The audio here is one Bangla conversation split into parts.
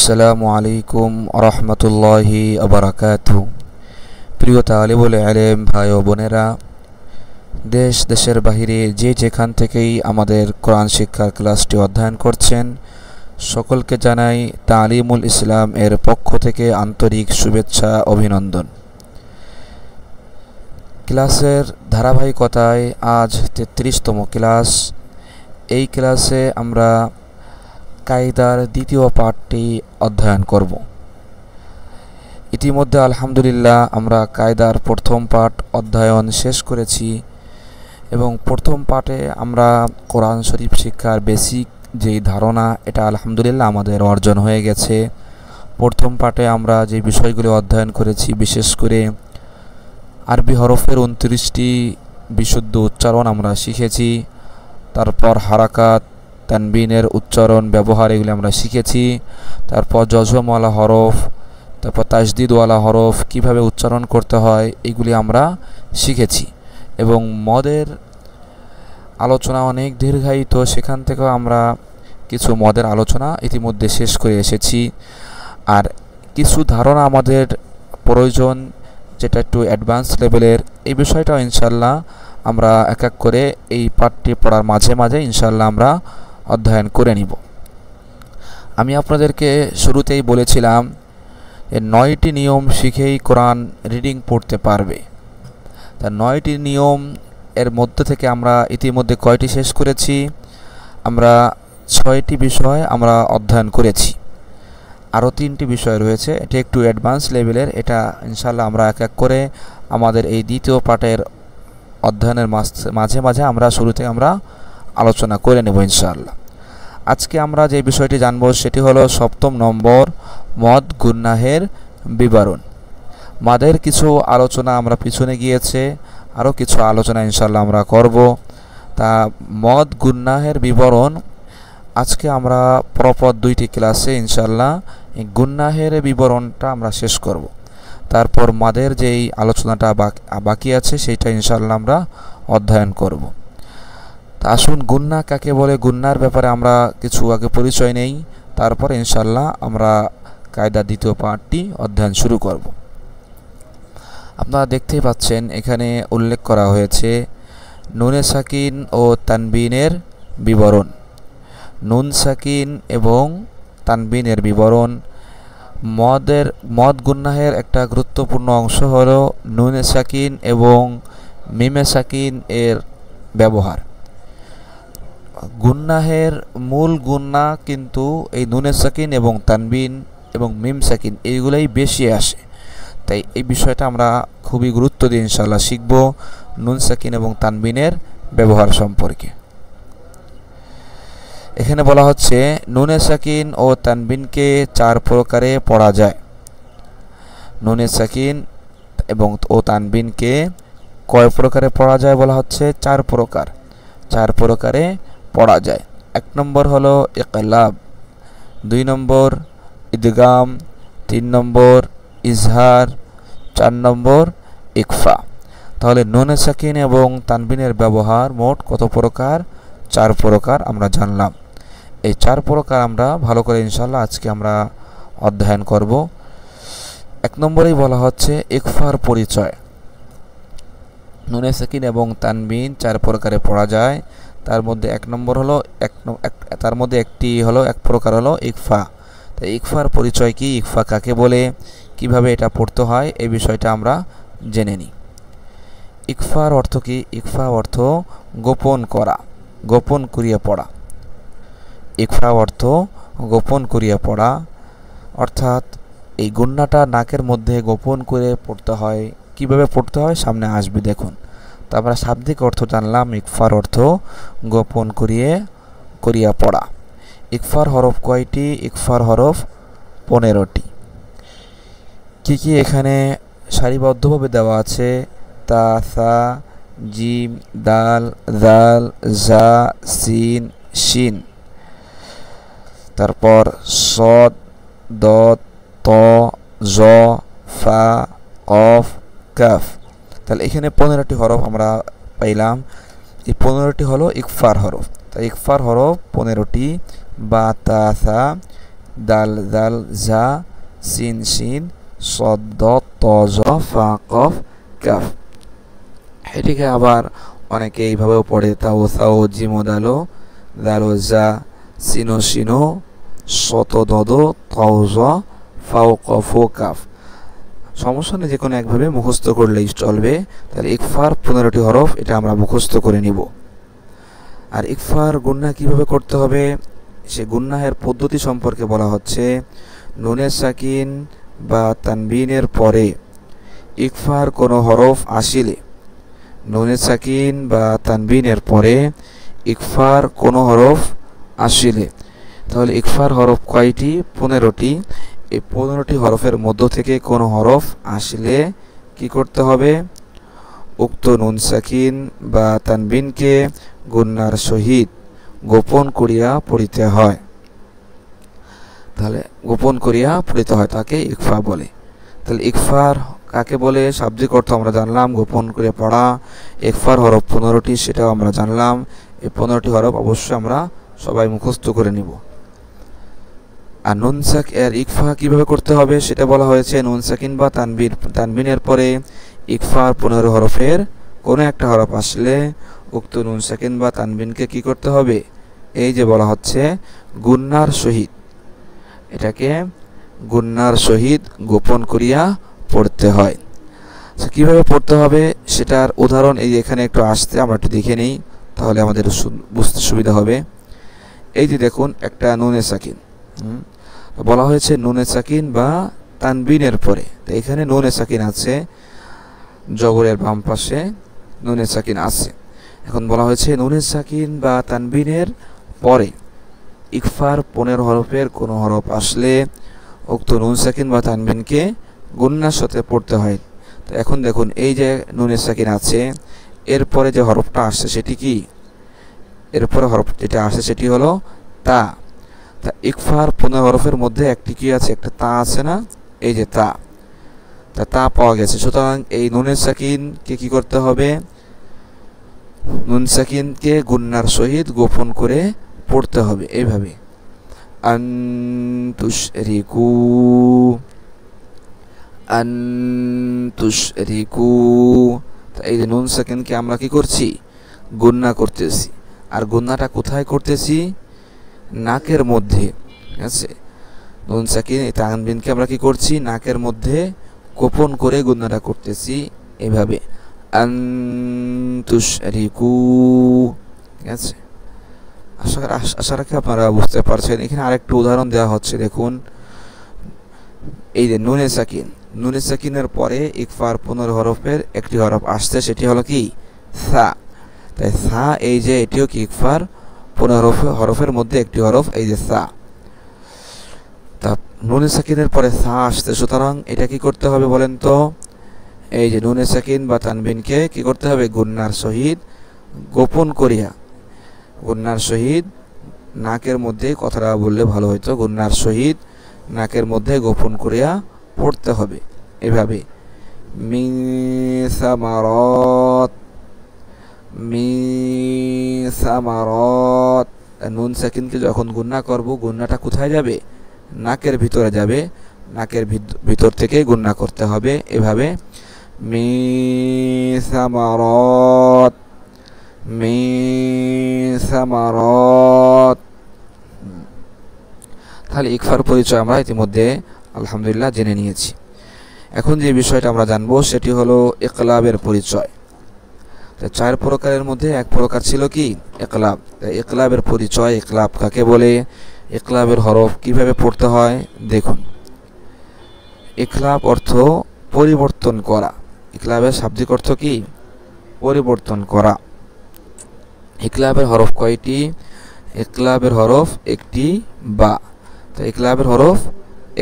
আসসালামু আলাইকুম রহমতুল্লাহি আবরাকাতুহু। প্রিয় তালিবুল ইলম ভাই ও বোনেরা, দেশ দেশের বাহিরে যে যেখান থেকেই আমাদের কোরআন শিক্ষার ক্লাসটি অধ্যয়ন করছেন, সকলকে জানাই তালিমুল ইসলাম এর পক্ষ থেকে আন্তরিক শুভেচ্ছা অভিনন্দন। ক্লাসের ধারাবাহিকতায় আজ 33তম ক্লাস। এই ক্লাসে আমরা কায়দার দ্বিতীয় পাঠটি অধ্যয়ন করব। ইতিমধ্যে আলহামদুলিল্লাহ আমরা কায়দার প্রথম পাঠ অধ্যয়ন শেষ করেছি এবং প্রথম পাঠে আমরা কোরআন শরীফ শিক্ষার বেসিক যেই ধারণা এটা আলহামদুলিল্লাহ আমাদের অর্জন হয়ে গেছে। প্রথম পাঠে আমরা যে বিষয়গুলো অধ্যয়ন করেছি, বিশেষ করে আরবি হরফের 29টি বিশুদ্ধ উচ্চারণ আমরা শিখেছি। তারপর হারাকাত, তানবিনের উচ্চারণ, ব্যবহার এগুলি আমরা শিখেছি। তারপর জজমওয়ালা হরফ, তারপর তাসদিদওয়ালা হরফ কিভাবে উচ্চারণ করতে হয় এগুলি আমরা শিখেছি এবং মদের আলোচনা অনেক দীর্ঘায়িত, সেখান থেকেও আমরা কিছু মদের আলোচনা ইতিমধ্যে শেষ করে এসেছি। আর কিছু ধারণা আমাদের প্রয়োজন যেটা একটু অ্যাডভান্স লেভেলের, এই বিষয়টাও ইনশাল্লাহ আমরা এক এক করে এই পাঠটি পড়ার মাঝে মাঝে ইনশাল্লাহ আমরা অধ্যয়ন করে নিব। আমি আপনাদেরকে শুরুতেই বলেছিলাম যে 9টি নিয়ম শিখেই কোরআন রিডিং পড়তে পারবে। তা 9টি নিয়ম এর মধ্যে থেকে আমরা ইতিমধ্যে কয়টি শেষ করেছি? আমরা 6টি বিষয় আমরা অধ্যয়ন করেছি। আরও 3টি বিষয় রয়েছে, এটা একটু অ্যাডভান্স লেভেলের। এটা ইনশাল্লাহ আমরা এক এক করে আমাদের এই দ্বিতীয় পাঠের অধ্যয়নের মাঝে মাঝে আমরা শুরুতে আমরা আলোচনা করে নেব ইনশাআল্লাহ। আজকে আমরা যে বিষয়টি জানব সেটি হলো 7ম নম্বর, মদ গুনাহের বিবরণ। মাদের কিছু আলোচনা আমরা পিছনে গিয়েছে, আরও কিছু আলোচনা ইনশাআল্লাহ আমরা করব। তা মদ গুনাহের বিবরণ আজকে আমরা পরপর 2টি ক্লাসে ইনশাআল্লাহ এই গুনাহের বিবরণটা আমরা শেষ করব। তারপর মাদের যেই আলোচনাটা বাকি আছে সেইটা ইনশাআল্লাহ আমরা অধ্যয়ন করব। তা আসুন গুনাহ কাকে বলে, গুনাহর ব্যাপারে আমরা কিছু আগে পরিচয় নেই, তারপর ইনশাআল্লাহ আমরা কায়দার দ্বিতীয় পাঠটি অধ্যয়ন শুরু করব। আপনারা দেখতেই পাচ্ছেন এখানে উল্লেখ করা হয়েছে নুনে সাকিন ও তানবিনের বিবরণ। নুন সাকিন এবং তানবিনের বিবরণ। মদ গুনাহের একটা গুরুত্বপূর্ণ অংশ হলো নুনে সাকিন এবং মিমে সাকিন এর ব্যবহার। গুনাহের মূল গুনাহ কিন্তু এই নুনে সাকিন এবং তানবিন এবং মিম সাকিন এইগুলাই বেশি আসে। তাই এই বিষয়টা আমরা খুবই গুরুত্ব দিয়ে ইনশাআল্লাহ শিখব নুন সাকিন এবং তানবিনের ব্যবহার সম্পর্কে। এখানে বলা হচ্ছে নুনে সাকিন ও তানবিনকে 4 প্রকারে পড়া যায়। নুনে সাকিন এবং ও তানবিনকে কয় প্রকারে পড়া যায় বলা হচ্ছে? 4 প্রকার। 4 প্রকারে পড়া যায়। 1 নম্বর হলো ইকলাব, 2 নম্বর ইদগাম, 3 নম্বর ইজহার, 4 নম্বর ইকফা। তাহলে নুনে সাকিন এবং তানবিনের ব্যবহার মোট কত প্রকার? 4 প্রকার আমরা জানলাম। এই 4 প্রকার আমরা ভালো করে ইনশাআল্লাহ আজকে আমরা অধ্যয়ন করব। 1 নম্বরেই বলা হচ্ছে ইকফার পরিচয়। নুনে সাকিন এবং তানবিন 4 প্রকারে পড়া যায়। তার মধ্যে 1 নম্বর হলো তার মধ্যে একটি হলো 1 প্রকার হলো ইকফা। তাই ইকফার পরিচয় কি, ইকফা কাকে বলে, কিভাবে এটা পড়তে হয় এই বিষয়টা আমরা জেনে নিই। ইকফার অর্থ কি? ইকফা অর্থ গোপন করা, গোপন করিয়া পড়া। ইকফা অর্থ গোপন করিয়া পড়া, অর্থাৎ এই গুন্নাটা নাকের মধ্যে গোপন করে পড়তে হয়। কিভাবে পড়তে হয় সামনে আসবে দেখুন। তো আমরা শাব্দিক অর্থ জানলাম, ইকফার অর্থ গোপন করিয়া পড়া। ইকফার হরফ কয়টি? ইকফার হরফ 15টি। কি কি এখানে সারিবদ্ধভাবে দেওয়া আছে? তা, সা, জিম, দাল, জাল, জা, সিন, শিন, তারপর সদ, দত, ত, জ, ফা, কফ, কাফ। তাহলে এখানে 15টি হরফ আমরা পাইলাম। এই 15টি হলো ইকফার হরফ। তাই ইকফার হরফ 15টি। বা, তা, সা, দাল দাল জা সিন শিন সদ দদ ত জ ফা কফ কাফ। এটিকে আবার অনেকে এইভাবেও পড়ে তাও সাও জিমো দালো দালো জা সিনো শিনো শত দদ তাও জ ফাও কফ কাফ। সমস্যা নেই, যে কোনো একভাবে মুখস্থ করলেই চলবে। তাহলে ইকফার 15টি হরফ, এটা আমরা মুখস্থ করে নিব। আর ইকফার গুন্না কিভাবে করতে হবে সে গুন্নাহের পদ্ধতি সম্পর্কে বলা হচ্ছে। নুনে সাকিন বা তানবিনের পরে ইকফার কোনো হরফ আসিলে, নুনে সাকিন বা তানবিনের পরে ইকফার কোনো হরফ আসিলে, তাহলে ইকফার হরফ কয়টি? 15টি। এই 15টি হরফের মধ্য থেকে কোনো হরফ আসলে কি করতে হবে? উক্ত নুন সাকিন বা তানবিনকে গুন্নার সহিত গোপন করিয়া পড়িতে হয়। তাহলে গোপন করিয়া পড়িতে হয়, তাকে ইকফা বলে। তাহলে ইকফার কাকে বলে শাব্দিক অর্থ আমরা জানলাম, গোপন করে পড়া। ইকফার হরফ 15টি, সেটাও আমরা জানলাম। এই 15টি হরফ অবশ্যই আমরা সবাই মুখস্থ করে নিব। আর নুন সাক এর ইকফা কিভাবে করতে হবে সেটা বলা হয়েছে। নুন সাকিন বা তানবিনের পরে ইকফার 15 হরফের কোনো একটা হরফ আসলে উক্ত নুন সাকিন বা তানবিনকে কি করতে হবে? এই যে বলা হচ্ছে গুন্নার সহিত, এটাকে গুন্নার সহিত গোপন করিয়া পড়তে হয়। কিভাবে পড়তে হবে সেটার উদাহরণ এই এখানে একটু আসতে, আমরা একটু দেখে নিই, তাহলে আমাদের বুঝতে সুবিধা হবে। এই যে দেখুন একটা নুনে সাকিন বলা হয়েছে, নুনে সাকিন বা তানবিনের পরে। তো এখানে নুনে সাকিন আছে, জবরের বাম পাশে নুনে সাকিন আছে। এখন বলা হয়েছে নুনে সাকিন বা তানবিনের পরে ইকফার 15 হরফের কোনো হরফ আসলে উক্ত নুন সাকিন বা তানবিনকে গুন্নার সাথে পড়তে হয়। তো এখন দেখুন এই যে নুনে সাকিন আছে, এরপরে যে হরফটা আসছে সেটি কি? এরপরে হরফ যেটা আসে সেটি হলো তা। তা ইকফার 15 হরফের মধ্যে একটি কি আছে? একটা তা আছে না? এই যে তা, তা পাওয়া গেছে। সুতরাং এই নুনে সাকিনকে কি করতে হবে? নুন সাকিনকে গুন্নার সহিত গোপন করে পড়তে হবে এইভাবে। আনতুশরিকু, আনতুশরিকু। এই যে নুন সাকিনকে আমরা কি করছি? গুন্না করতেছি। আর গুন্নাটা কোথায় করতেছি? নাকের মধ্যে। ঠিক আছে, নুন সাকিন এই তানবিনকে আমরা কি করছি? নাকের মধ্যে গোপন করে গুন্নাটা করতেছি এভাবে, আনতুশরিকু। ঠিক আছে, আশা রাখি আপনারা বুঝতে পারছেন। এখানে আরেকটু উদাহরণ দেওয়া হচ্ছে, দেখুন এই যে নুনে সাকিন, নুনে সাকিনের পরে ইকফার 15 হরফের একটি হরফ আসছে, সেটি হলো কি? সা। তাই সা, এই যে এটিও কি ইকফার 15 হরফের মধ্যে একটি হরফ, এই যে সা। তা নুনে সাকিনের পরে সা আসছে, সুতরাং এটা কি করতে হবে বলেন তো? এই যে নুনে সাকিন বা তানবিনকে কি করতে হবে? গুন্নার সহিত গোপন করিয়া, গুন্নার সহিত নাকের মধ্যে, কথাটা বললে ভালো হইতো, গুন্নার সহিত নাকের মধ্যে গোপন করিয়া পড়তে হবে এভাবে। মিন সামারাত, মিন সামারাত। নুন সাকিনকে যখন গুন্না করব, গুন্নাটা কোথায় যাবে? নাকের ভিতরে যাবে। নাকের ভিতর থেকে গুন্না করতে হবে এভাবে, মিন সামারাত, মিন সামারাত। তাহলে ইকফার পরিচয় আমরা ইতিমধ্যে আলহামদুলিল্লাহ জেনে নিয়েছি। এখন যে বিষয়টা আমরা জানবো সেটি হলো ইকলাবের পরিচয়। 4 প্রকারের মধ্যে এক প্রকার ছিল কি? ইকলাব। ইকলাবের পরিচয়, ইকলাব কাকে বলে, ইকলাবের হরফ কিভাবে পড়তে হয় দেখুন। ইকলাব অর্থ পরিবর্তন করা। ইকলাবের শাব্দিক অর্থ কি? পরিবর্তন করা। ইকলাবের হরফ কয়টি? ইকলাবের হরফ একটি বা। তো ইকলাবের হরফ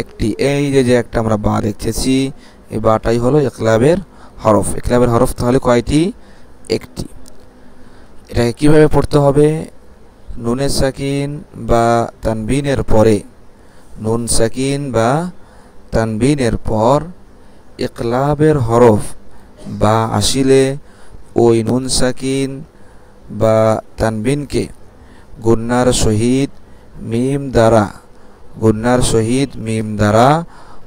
একটি, এই যে একটা আমরা বা দেখতেছি, এই বাটাই হলো ইকলাবের হরফ। ইকলাবের হরফ তাহলে কয়টি? একটি। এটাকে কিভাবে পড়তে হবে? নুনে সাকিন বা তানবিনের পরে, নুন সাকিন বা তানবিনের পর ইকলাবের হরফ বা আসিলে ওই নুন সাকিন বা তানবিনকে গুন্নার সহিত মিম দ্বারা গুন্নার সহিত মিম দ্বারা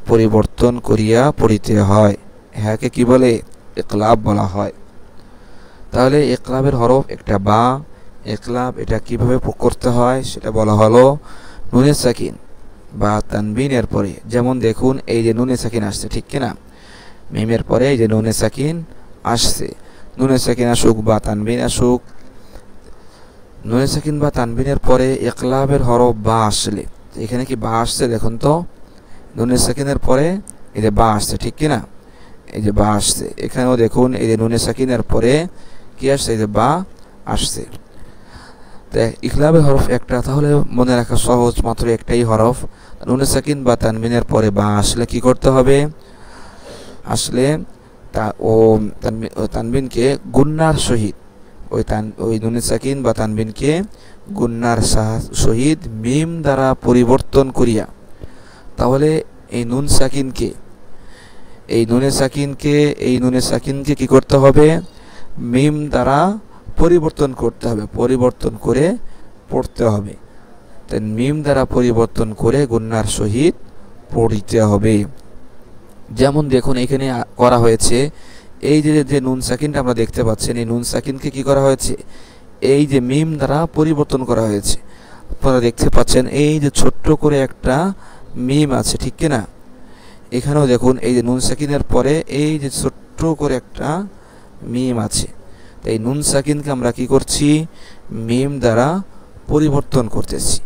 পরিবর্তন করিয়া পড়িতে হয়। ইহাকে কি বলে? ইকলাব বলা হয়। তাহলে ইকলাবের হরফ একটা বা। ইকলাব এটা কিভাবে করতে হয় সেটা বলা হলো নুনে সাকিন বা তানবিনের পরে। যেমন দেখুন এই যে নুনে সাকিন আসছে, ঠিক কিনা? মিমের পরে এই যে নুনে সাকিন আসছে, নুনে সাকিন আসুক বা তানবিন আসুক, নুনে সাকিন বা তানবিনের পরে ইকলাবের হরফ বা আসলে, এখানে কি বা আসছে? দেখুন তো, নুনে সাকিনের পরে এই যে বা আসছে, ঠিক কিনা? এই যে বা আসছে। এখানেও দেখুন এই যে নুনে সাকিনের পরে কি আসছে? এই যে বা আসছে। তাই ইকলাবের হরফ একটা, তাহলে মনে রাখা সহজ, মাত্র একটাই হরফ। নুনে সাকিন বা তানবিনের পরে বা আসলে কি করতে হবে? আসলে তানবিনকে গুন্নার সহিত, ওই নুনে সাকিন বা তানবিনকে গুন্নার সহিত মিম দ্বারা পরিবর্তন করিয়া, তাহলে এই নুনে সাকিনকে কি করতে হবে? মিম দ্বারা পরিবর্তন করতে হবে, পরিবর্তন করে পড়তে হবে। তাই মিম দ্বারা পরিবর্তন করে গুন্নার সহিত পড়িতে হবে। যেমন দেখুন এখানে করা হয়েছে, এই যে নুন সাকিনটা আমরা দেখতে পাচ্ছেন, এই নুন সাকিনকে কি করা হয়েছে? এই যে মিম দ্বারা পরিবর্তন করা হয়েছে। আপনারা দেখতে পাচ্ছেন এই যে ছোট্ট করে একটা মিম আছে, ঠিক কিনা? এখানেও দেখুন এই যে নুন সাকিনের পরে এই যে ছোট্ট করে একটা মিম আছে। তাই নুন সাকিনকে আমরা কি করছি? মিম দ্বারা পরিবর্তন করতেছি।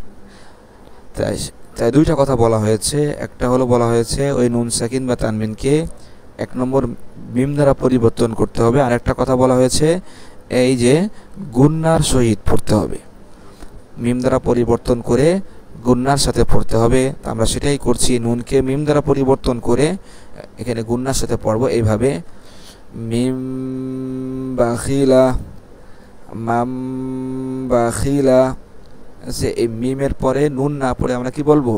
তাই দুইটা কথা বলা হয়েছে। একটা হলো বলা হয়েছে ওই নুন সাকিন বা তানবিনকে এক নম্বর মিম দ্বারা পরিবর্তন করতে হবে, আর একটা কথা বলা হয়েছে এই যে গুন্নার সহিত পড়তে হবে, মিম দ্বারা পরিবর্তন করে গুন্নার সাথে পড়তে হবে। আমরা সেটাই করছি, নুনকে মিম দ্বারা পরিবর্তন করে এখানে গুন্নার সাথে পড়ব। এইভাবে মিম বাখিলা, মাম বাখিলা। এই মিমের পরে নুন না পড়ে আমরা কি বলবো?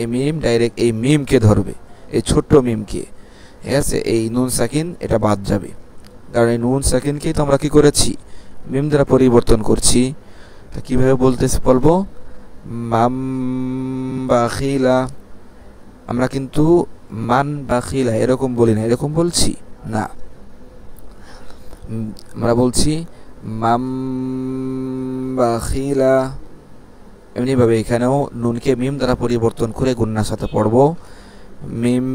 এই মিম ডাইরেক্ট এই মিমকে ধরবে, এই ছোট্ট মিমকে, ঠিক আছে? এই নুন সাকিন এটা বাদ যাবে, কারণ এই নুন সাকিনকেই তো আমরা কি করেছি? মিম দ্বারা পরিবর্তন করছি। তা কীভাবে বলবো? মাম বাখিলা। আমরা কিন্তু মান বাখিলা এরকম বলি না, এরকম বলছি না, আমরা বলছি মাম বাখিলা। এমনিভাবে এখানেও নুনকে মিম দ্বারা পরিবর্তন করে গুন্নার সাথে পড়ব, মিম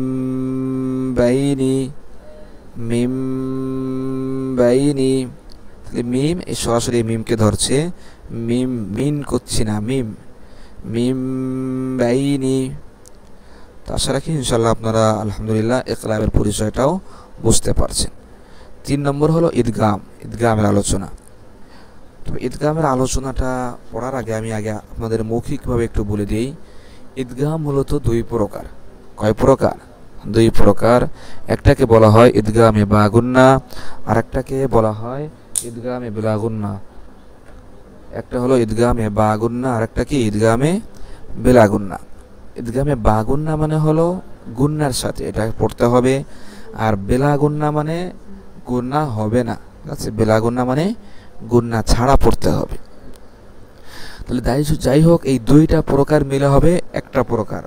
বাইনি, মিম বাইনি। তাহলে মিম এই সরাসরি মিমকে ধরছে, মিম মিন করছি না, মিম মিম বাইনি। তো আশা রাখি ইনশাল্লাহ আপনারা আলহামদুলিল্লাহ ইকলাবের পরিচয়টাও বুঝতে পারছেন। 3 নম্বর হলো ঈদগামের আলোচনা। তবে ঈদগামের আলোচনাটা পড়ার আগে আমি আপনাদের মৌখিকভাবে একটু বলে দিই। ঈদগাম মূলত 2 প্রকার। কয় প্রকার? 2 প্রকার। একটাকে বলা হয় ঈদগামে বা গুন্না, আর একটাকে বলা হয় ঈদগামে বিলা গুন্না। একটা হলো ঈদগামে বা গুন্না, আর একটা কি? ঈদগামে বিলা গুন্না। ঈদগামে বা গুন্না মানে হলো গুন্নার সাথে এটা পড়তে হবে, আর বিলা গুন্না মানে গুন্না হবে না, ঠিক আছে? বিলা গুন্না মানে গুন্না ছাড়া পড়তে হবে। তাহলে যাই হোক, এই 2টা প্রকার মিলে হবে একটা প্রকার।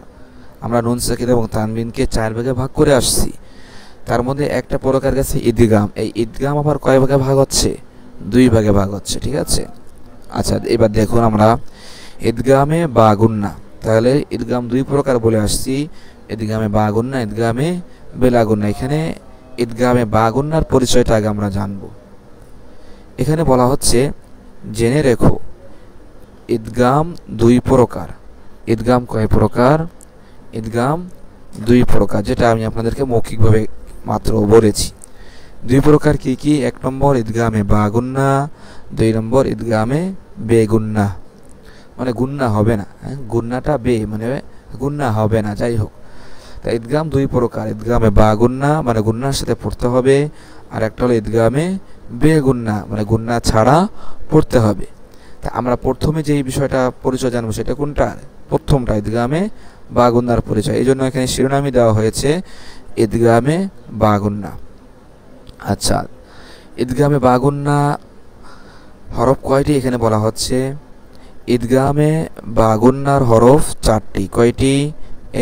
আমরা নুন সাকিন এবং তানবিনকে 4 ভাগে ভাগ করে আসছি, তার মধ্যে একটা প্রকার গেছে ঈদগাম। এই ঈদগাম আবার কয় ভাগে ভাগ হচ্ছে? 2 ভাগে ভাগ হচ্ছে, ঠিক আছে? আচ্ছা, এবার দেখুন আমরা ঈদগামে বা গুন্না। তাহলে ঈদগাম 2 প্রকার বলে আসছি, ঈদগামে বা গুন্না, ঈদগামে বিলা গুন্না। এখানে ঈদগামে বা গুন্নার পরিচয়টা আগে আমরা জানব। এখানে বলা হচ্ছে, জেনে রেখো ঈদগাম 2 প্রকার। ঈদগাম কয় প্রকার? ঈদগাম 2 প্রকার, যেটা আমি আপনাদেরকে মৌখিকভাবে মাত্র বলেছি। 2 প্রকার কি কি? 1 নম্বর ঈদগামে বা গুন্না, 2 নম্বর ঈদগামে বেগুন্না, মানে গুন্না হবে না। গুন্নাটা বে মানে গুন্না হবে না, যাই হোক। তা ঈদগাম 2 প্রকার। ঈদগামে বা গুন্না মানে গুন্নার সাথে পড়তে হবে, আর একটা হলো ঈদগামে বেগুন্না মানে গুন্না ছাড়া পড়তে হবে। তা আমরা প্রথমে যেই বিষয়টা পরিচয় জানবো সেটা কোনটা? প্রথমটা, ঈদগামে বা গুন্নার পরিচয়। এই জন্য এখানে শিরোনামই দেওয়া হয়েছে ঈদগামে বা গুন্না। আচ্ছা, ঈদগামে বা গুন্না হরফ কয়টি এখানে বলা হচ্ছে? ঈদগামে বা গুন্নার হরফ চারটি। কয়টি?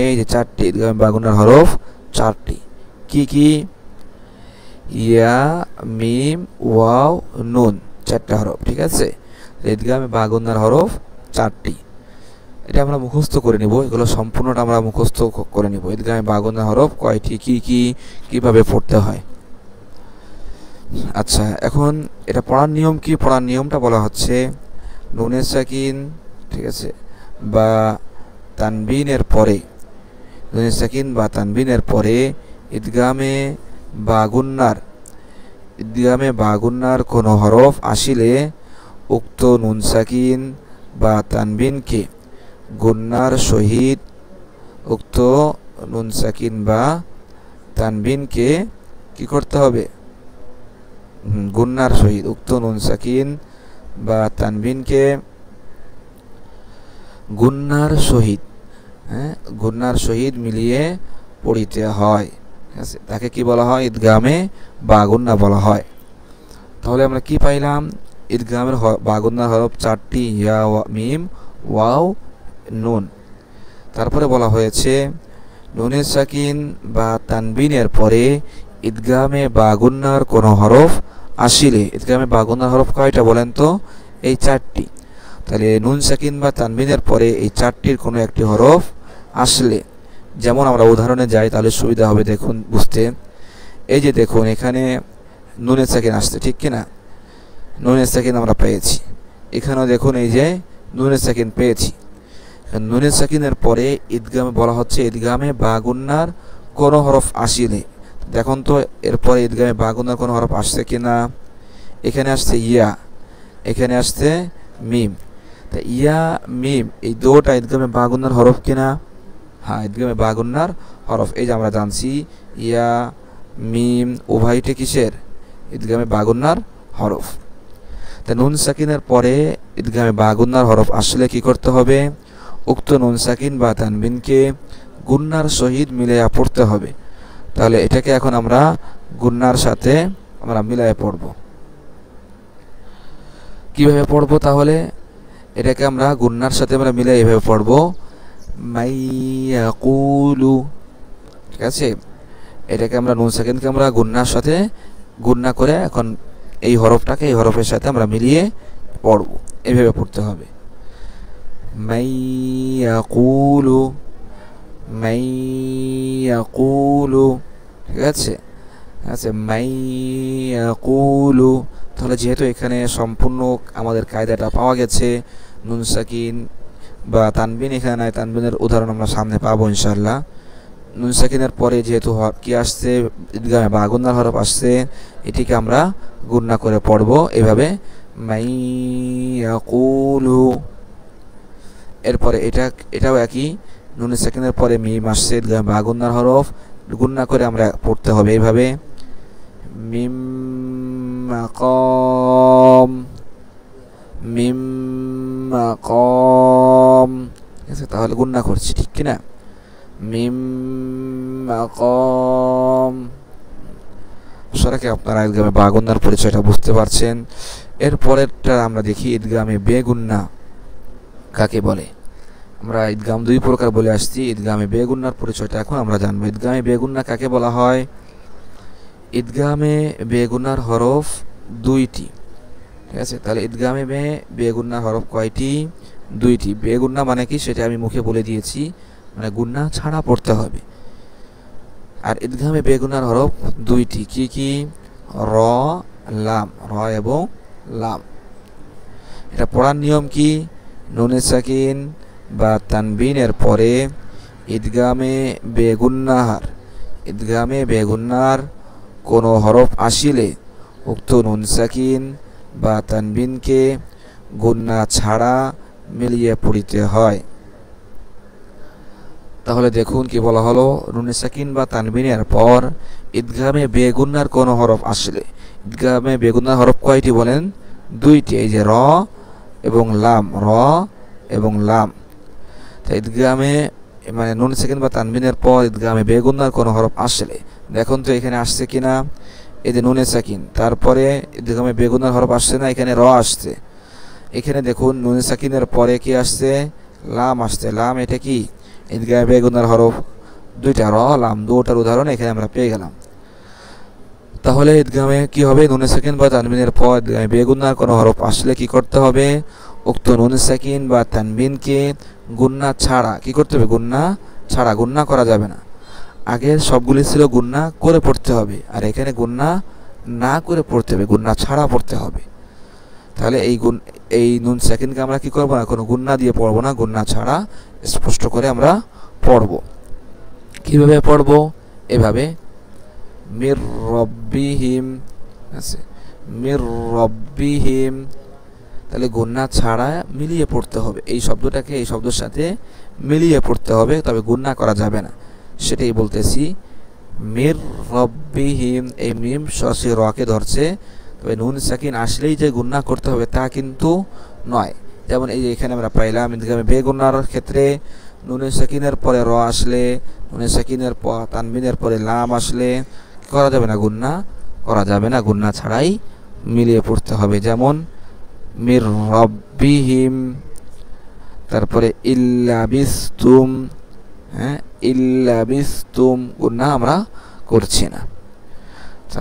এই যে চারটি ঈদগামে বা গুন্নার হরফ চারটি। কি কি? ইয়া, মিম, ওয়াও, নুন, চারটা হরফ। ঠিক আছে, ঈদগামে বা গুন্নার হরফ চারটি। এটা আমরা মুখস্থ করে নিব, এগুলো সম্পূর্ণটা আমরা মুখস্থ করে নিব। ঈদগামে বা গুন্নার হরফ কয়টি, কি কি, কিভাবে পড়তে হয়। আচ্ছা, এখন এটা পড়ার নিয়ম কি? পড়ার নিয়মটা বলা হচ্ছে নুনে সাকিন, ঠিক আছে, বা তানবিনের পরে, নুনে সাকিন বা তানবিনের পরে ঈদগামে বা গুন্নার কোনো হরফ আসিলে উক্ত নুন সাকিন বা তানবিনকে গুন্নার সহিত উক্ত নুন সাকিন বা তানবিনকে কি করতে হবে? গুন্নার সহিত উক্ত নুন সাকিন বা তানবিনকে গুন্নার সহিত মিলিয়ে পড়িতে হয়। ঠিক আছে, তাকে কি বলা হয়? ঈদগামে বা গুন্না বলা হয়। তাহলে আমরা কি পাইলাম? ঈদগামের বা গুন্নার হরফ চারটি, ইয়া, মিম, ওয়াও, নুন। তারপরে বলা হয়েছে নুনে সাকিন বা তানবিনের পরে ঈদগামে বা গুন্নার কোনো হরফ আসিলে, ঈদগামে বা গুন্নার হরফ কয়টা বলেন তো? এই চারটি। তাহলে নুন সাকিন বা তানবিনের পরে এই চারটির কোনো একটি হরফ আসলে, যেমন আমরা উদাহরণে যাই তাহলে সুবিধা হবে দেখুন বুঝতে। এই যে দেখুন এখানে নুনে সাকিন আসছে, ঠিক কিনা? নুনে সাকিন আমরা পেয়েছি। এখানেও দেখুন এই যে নুনে সাকিন পেয়েছি। নুনে সাকিনের পরে ঈদগামে বলা হচ্ছে ঈদগামে বা গুন্নার কোনো হরফ আসিলে। দেখুন তো এরপরে ঈদগামে বা গুন্নার কোনো হরফ আসছে কিনা? এখানে আসছে ইয়া, এখানে আসছে মিম। তা ইয়া, মিম এই দুটো ঈদগামে বা গুন্নার হরফ কিনা? হ্যাঁ, ঈদগামে বা গুন্নার হরফ। এই যে আমরা জানছি ইয়া, মিম উভয়টি কিসের? ঈদগামে বা গুন্নার হরফ। তা নুন সাকিনের পরে ঈদগামে বা গুন্নার হরফ আসলে কি করতে হবে? উক্ত নুন সাকিন বা তানবিনকে গুন্নার সহিত মিলাইয়া পড়তে হবে। তাহলে এটাকে এখন আমরা গুন্নার সাথে আমরা মিলাইয়া পড়ব। কিভাবে পড়বো? তাহলে এটাকে আমরা গুন্নার সাথে আমরা মিলাই এভাবে পড়ব, মাইয়াকুলু। ঠিক আছে, এটাকে আমরা নুন সাকিনকে আমরা গুন্নার সাথে গুন্না করে এখন এই হরফটাকে এই হরফের সাথে আমরা মিলিয়ে পড়ব। এইভাবে পড়তে হবে, মাইয়াকুলু, মাইয়াকুলু। ঠিক আছে, আচ্ছা, মাইয়াকুলু। তাহলে যেহেতু এখানে সম্পূর্ণ আমাদের কায়দাটা পাওয়া গেছে, নুন সাকিন বা তানবিন এখানে নাই, তানবিনের উদাহরণ আমরা সামনে পাবো ইনশাআল্লাহ। নুন সাকিনের পরে যেহেতু কি আসছে? ঈদগামে বা গুন্নার হরফ আসছে, এটিকে আমরা গুন্না করে পড়ব এভাবে, মাইয়াকুলু। এরপরে এটাও একই, নুন সাকিনের পরে মিম আসছে, ঈদগামে বা গুন্নার হরফ, গুন্না করে আমরা পড়তে হবে এইভাবে, মিম মাকাম, মিম মাকাম। ঠিক আছে, তাহলে গুন্না করছি, ঠিক কিনা? মিম মাকাম। সরাকে আপনারা ঈদগামে বা গুন্নার পরিচয়টা বুঝতে পারছেন। এরপরেরটা আমরা দেখি ঈদগামে বেগুন্না কাকে বলে। আমরা ঈদগাম দুই প্রকার বলে আসছি, ঈদগামে বেগুন্নার পরিচয়টা এখন আমরা জানবো। ঈদগামে বেগুন্না কাকে বলা হয়? ঈদগামে বেগুন্নার হরফ দুইটি। ঠিক আছে, তাহলে ঈদগামে বেগুন্নার হরফ কয়টি? দুইটি। বেগুন্না মানে কি সেটা আমি মুখে বলে দিয়েছি, মানে গুন্না ছাড়া পড়তে হবে। আর ঈদগামে বেগুন্নার হরফ দুইটি, কি কি? র, লাম, র এবং লাম। এটা পড়ার নিয়ম কি? নুনে সাকিন বা তানবিনের পরে ঈদগামে বেগুন্নার কোনো হরফ আসিলে উক্ত নুন সাকিন বা তানবিনকে গুন্না ছাড়া মিলিয়ে পড়িতে হয়। তাহলে দেখুন কি বলা হলো, নুনে সাকিন বা তানবিনের পর ঈদগামে বেগুন্নার কোনো হরফ আসলে, ঈদগামে বেগুন্নার হরফ কয়টি বলেন? দুইটি, এই যে র এবং লাম, র এবং লাম। তাই ঈদগামে মানে নুন সাকিন বা তানবিনের পর ঈদগামে বেগুন্নার কোনো হরফ আসলে, দেখুন তো এখানে আসছে কিনা? এই যে নুনে সাকিন, তারপরে ঈদগামে বেগুন্নার হরফ আসছে না, এখানে র আসছে। এখানে দেখুন নুন সাকিনের পরে কি আসছে, লাম আসছে। লাম এটা কি ঈদগামে বেগুনার হরফ, দুইটা র লাম, দুটার উদাহরণ এখানে আমরা পেয়ে গেলাম। তাহলে ঈদগামে কি হবে, নুন সাকিন বা তানবিনের পর ঈদগামে বেগুনার কোনো হরফ আসলে কি করতে হবে, উক্ত নুন সাকিন বা তানবিনকে গুন্না ছাড়া কি করতে হবে, গুন্না ছাড়া, গুন্না করা যাবে না। আগের সবগুলি ছিল গুন্না করে পড়তে হবে, আর এখানে গুন্না না করে পড়তে হবে, গুন্না ছাড়া পড়তে হবে। তাহলে এই নুন সাকিনকে আমরা কি করব না, কোনো গুন্না দিয়ে পড়বো না, গুন্না ছাড়া স্পষ্ট করে আমরা পড়ব। কিভাবে পড়ব, এভাবে মির রব্বিহিম আছে, মির রব্বিহিম, তাহলে গুন্না ছাড়া মিলিয়ে পড়তে হবে, এই শব্দটাকে এই শব্দের সাথে মিলিয়ে পড়তে হবে, তবে গুন্না করা যাবে না, সেটাই বলতেছি। মির রব্বিহিম, এই মিম সসি রকে ধরছে, তবে নুন সাকিন আসলেই যে গুন্না করতে হবে তা কিন্তু নয়। যেমন এই যে এখানে আমরা পাইলাম ঈদগামে বেগুনার ক্ষেত্রে নুন সাকিনের পরে র আসলে, নুন সাকিনের পর তানবিনের পরে লাম আসলে করা যাবে না, গুন্না করা যাবে না, গুন্না ছাড়াই মিলিয়ে পড়তে হবে। যেমন মির রব্বিহিম, তারপরে ইল্লা বিস্তুম, হ্যাঁ ইল্লা বিস্তুম, গুন্না আমরা করছি না।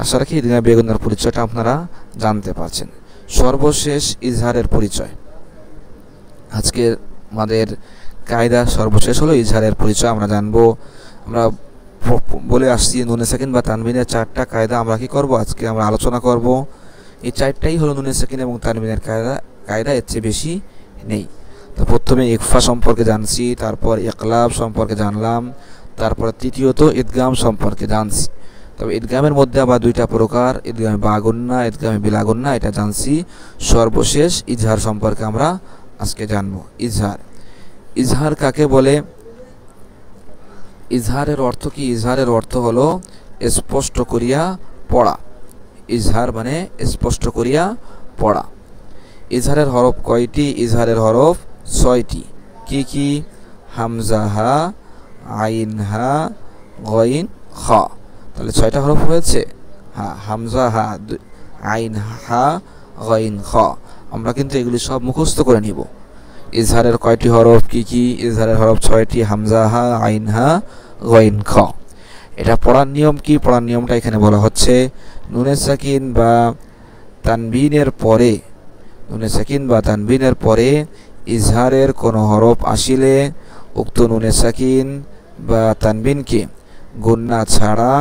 আশা রাখি ঈদগামে বেগুনার পরিচয়টা আপনারা জানতে পারছেন। সর্বশেষ ইজহারের পরিচয়, আজকে আমাদের কায়দা সর্বশেষ হলো ইজহারের পরিচয় আমরা জানবো। আমরা বলে আসছি নুনে সাকিন বা তানবিনের 4টা কায়দা আমরা কি করব, আজকে আমরা আলোচনা করব। এই 4টাই হলো নুনে সাকিন এবং তানবিনের কায়দা, এর চেয়ে বেশি নেই। তো প্রথমে ইকফা সম্পর্কে জানছি, তারপর ইকলাব সম্পর্কে জানলাম, তারপর তৃতীয়ত ঈদগাম সম্পর্কে জানছি। তবে ঈদগামের মধ্যে আবার 2টা প্রকার, ঈদগামে বাগুন্না, ঈদগামে বিলাগুন্না, এটা জানছি। সর্বশেষ ইজহার সম্পর্কে আমরা আজকে জানব। ইজহার, ইজহার কাকে বলে, ইজহারের অর্থ কি, ইজহারের অর্থ হলো স্পষ্ট করিয়া পড়া। ইজহার মানে স্পষ্ট করিয়া পড়া। ইজহারের হরফ কয়টি, ইজহারের হরফ 6টি। কি কি, হামজা হা, আইন হা, গইন খ, তাহলে 6টা হরফ হয়েছে। হ্যাঁ, হামজা হা, আইন হা, গইন খ, আমরা কিন্তু এগুলি সব মুখস্থ করে নিব। ইজহারের কয়টি হরফ, কি কি, ইজহারের হরফ 6টি, হামজা হা, আইন হা, গইন খ। এটা পড়ার নিয়ম কি, পড়ার নিয়মটা এখানে বলা হচ্ছে। নুনে সাকিন বা তানবিনের পরে, নুনে সাকিন বা তানবিনের পরে ইজহারের কোনো হরফ আসিলে উক্ত নুনে সাকিন বা তানবিনকে গুন্না ছাড়া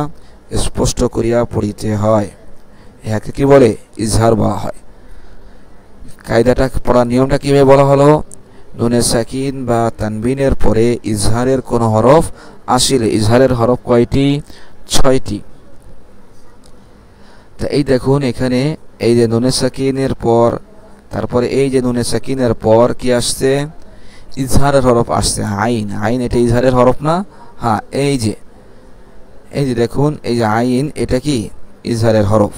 স্পষ্ট করিয়া পড়িতে হয়, এটাকে কি বলে, ইজহার বলা হয়। কায়দাটা পড়ার নিয়মটা কিভাবে বলা হলো, নুনে সাকিন বা তানবিনের পরে ইজহারের কোনো হরফ আসিলে, ইজহারের হরফ কয়টি, 6টি। তা এই দেখুন এখানে এই যে নুনে সাকিনের পর, তারপরে এই যে নুনে সাকিনের পর কি আসছে, ইজহারের হরফ আসছে, আইন। আইন এটা ইজহারের হরফ না, হ্যাঁ এই যে দেখুন এই যে আইন, এটা কি ইজহারের হরফ।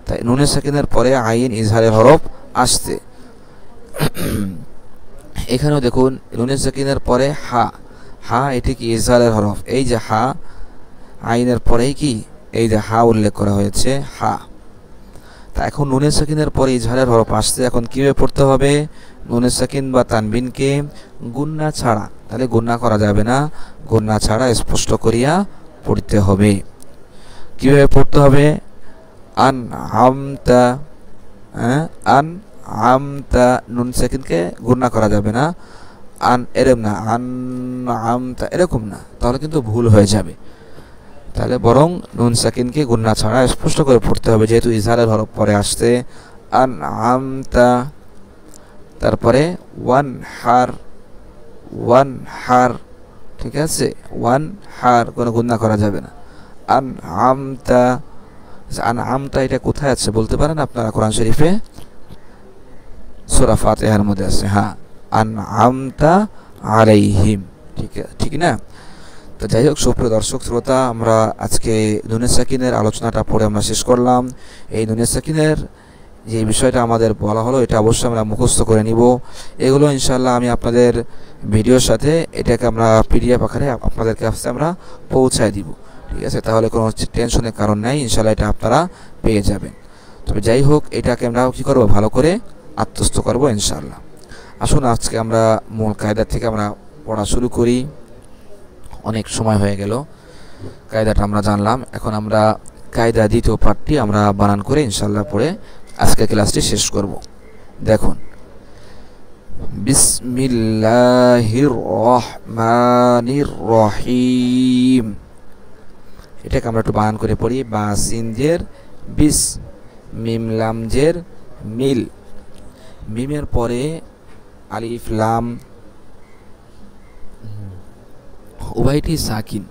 তাই নুনে সাকিনের পরে আইন ইজহারের হরফ আসছে। এখানেও দেখুন নুনে সাকিনের পরে হা, হা এটি কি ইজহারের হরফ। এই যে হা, আইনের পরেই কি এই যে হা উল্লেখ করা হয়েছে, হা। তা এখন নুনে সাকিনের পরে ইজহারের হরফ আসছে, এখন কিভাবে পড়তে হবে, নুনে সাকিন বা তানবিনকে গুন্না ছাড়া, তাহলে গুন্না করা যাবে না, গুন্না ছাড়া স্পষ্ট করিয়া পড়তে হবে। কিভাবে পড়তে হবে, আন আমতা, আন আমতা, নুন সাকিনকে গুন্না করা যাবে না, আন এরকম না, আন আমতা এরকম না, তাহলে কিন্তু ভুল হয়ে যাবে। তাহলে বরং নুন সাকিনকে গুন্না ছাড়া স্পষ্ট করে পড়তে হবে, যেহেতু ইজহারের হরফ পরে আসছে। আন আমতা, তারপরে ওয়ান হার, ওয়ান হার, ঠিক আছে, ওয়ান হার, কোনো গুন্না করা যাবে না। আন আমতা, আন আমতা এটা কোথায় আছে বলতে পারেন আপনারা, কোরআন শরীফে সূরা ফাতিহার মধ্যে আছে। হ্যাঁ, আন আমতা আলাইহিম, ঠিক না। তো যাই হোক সুপ্রিয় দর্শক শ্রোতা, আমরা আজকে নুনে সাকিনের আলোচনাটা পড়ে আমরা শেষ করলাম। এই নুনে সাকিনের যে বিষয়টা আমাদের বলা হলো এটা অবশ্যই আমরা মুখস্থ করে নিব। এগুলো ইনশাআল্লাহ আমি আপনাদের ভিডিওর সাথে এটাকে আমরা পিডিএফ আকারে আপনাদের কাছে আমরা পৌঁছায় দিব, ঠিক আছে। তাহলে কোনো টেনশনের কারণ নাই, ইনশাআল্লাহ এটা আপনারা পেয়ে যাবেন। তবে যাই হোক এটাকে আমরা কী করবো, ভালো করে আত্মস্থ করবো ইনশাআল্লাহ। আসুন আজকে আমরা মূল কায়দা থেকে আমরা পড়া শুরু করি। অনেক সময় হয়ে গেল, কায়দাটা আমরা জানলাম। এখন আমরা কায়দা দ্বিতীয় পাঠটি আমরা বানান করে ইনশাল্লাহ পড়ে আজকে ক্লাসটি শেষ করব। দেখুন, বিসমিল্লাহির রহমানির রহিম, এটাকে আমরা একটু বানান করে পড়ি। বা সিনজের বিস, মিম লামজের মিল, মিমের পরে আলিফ লাম উভয়টি সাকিন,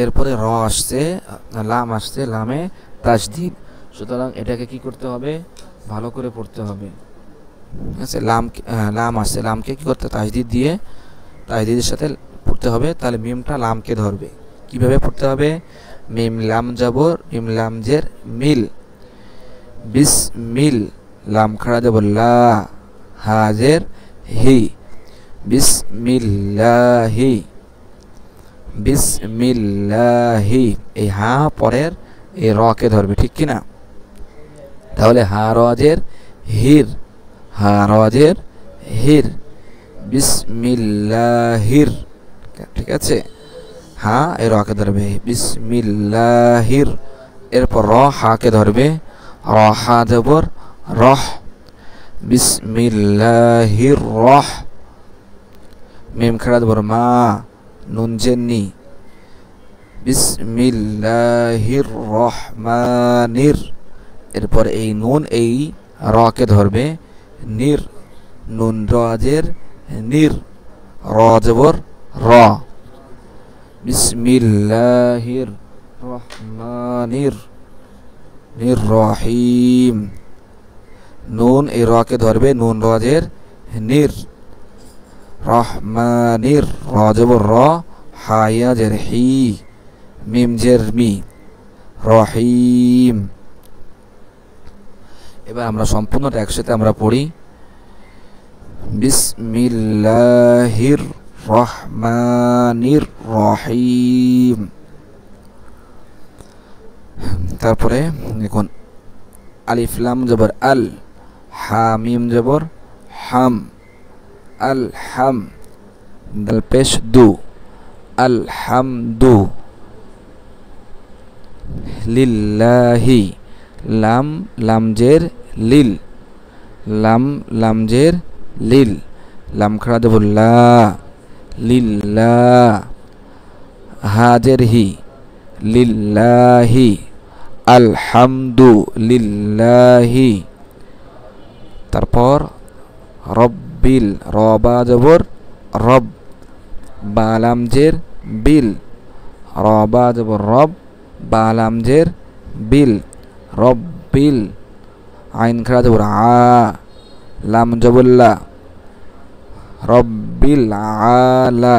এরপরে র আসছে, লাম আসছে, লামে তাসদীদ। সুতরাং এটাকে কি করতে হবে, ভালো করে পড়তে হবে। ঠিক আছে, লাম আসছে, লামকে কি করতে, তাসদীদ দিয়ে তাসদীদের সাথে পড়তে হবে। তাহলে মিমটা লামকে ধরবে। কিভাবে পড়তে হবে, মিম লাম জবর, মিম লামজের মিল, বিসমিল, লাম খাড়া জবর লা, হাজের হি, বিসমিল্লাহি, বিসমিল্লাহি। এই হা পরের এই রকে ধরবে, ঠিক কিনা? তাহলে হা রজের হির, হা রজের হির, বিসমিল্লাহির। ঠিক আছে, হা এই রকে ধরবে, বিসমিল্লাহির। এরপর র হাকে ধরবে, র হা জবর রহ, বিসমিল্লাহির রহ। মিম খাড়া জবর মা, নুন জেন্নি, বিসমিল্লাহির রহমানির। এরপর এই নুন এই রকে ধরবে, নির, নুন রাজের নির, র জবর র, বিসমিল্লাহির রহমানির নির রহিম। নুন এই রকে ধরবে, নুন রাজের নির, রহমানির, র জবর র, হায়া জের হি, মিম জের মি, রহিম। এবার আমরা সম্পূর্ণটা একসাথে আমরা পড়ি, বিসমিল্লাহির রহমানির রহিম। তারপরে দেখুন, আলিফ লাম জবর আল, হা মিম জবর হাম, আল হাম, দাল পেশ দু, আল হামদু, লিল্লাহি, লাম লামজের লিল, লাম লামজের লিল, লাম খাড়া দেব লা, লিল্লাহ, হাজের হি, লিল্লাহি, আলহামদু লিল্লাহি। তারপর রব্বিল, রবা জবর রব, বালামজের বিল, রবা জবর রব, বালামজের বিল, রব্বিল। আইন খাড়া জবর আ, লাম জবুল্লা, রব্বিল আলা।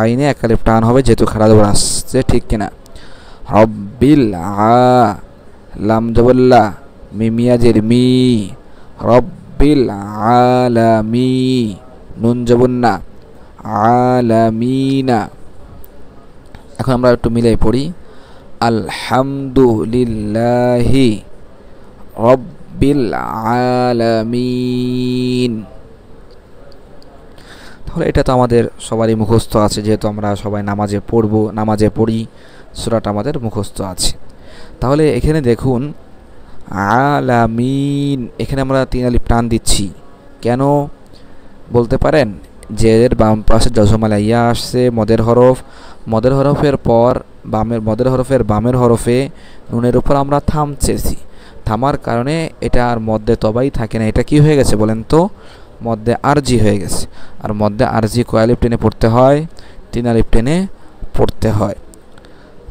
আইনে এক আলিফ টান হবে যেহেতু খাড়া জবর আসছে, ঠিক কিনা? রব্বিল আ, লাম জবুল্লা, মিমিয়াজের মি, রব্বিল আলামি, নুন জবুন্না, আলামিনা। এখন আমরা একটু মিলাই পড়ি, আলহামদুলিল্লাহি রব্বিল আলামিন। তাহলে এটা তো আমাদের সবারই মুখস্থ আছে, যেহেতু আমরা সবাই নামাজে পড়ি, সূরাটা আমাদের মুখস্থ আছে। তাহলে এখানে দেখুন, আলামিন, এখানে আমরা তিন আলিফ টান দিচ্ছি কেন বলতে পারেন? যে এর বাম পাশে জজমালা ইয়া আসছে, মদের হরফ, মদের হরফের পর মদের হরফের বামের হরফে নুনের উপর আমরা থামছেছি, থামার কারণে এটা আর মধ্যে তবাই থাকে না। এটা কি হয়ে গেছে বলেন তো? মধ্যে আরজি হয়ে গেছে। আর মধ্যে আরজি কয় আলিফ টেনে পড়তে হয়? তিন আলিফ টেনে পড়তে হয়।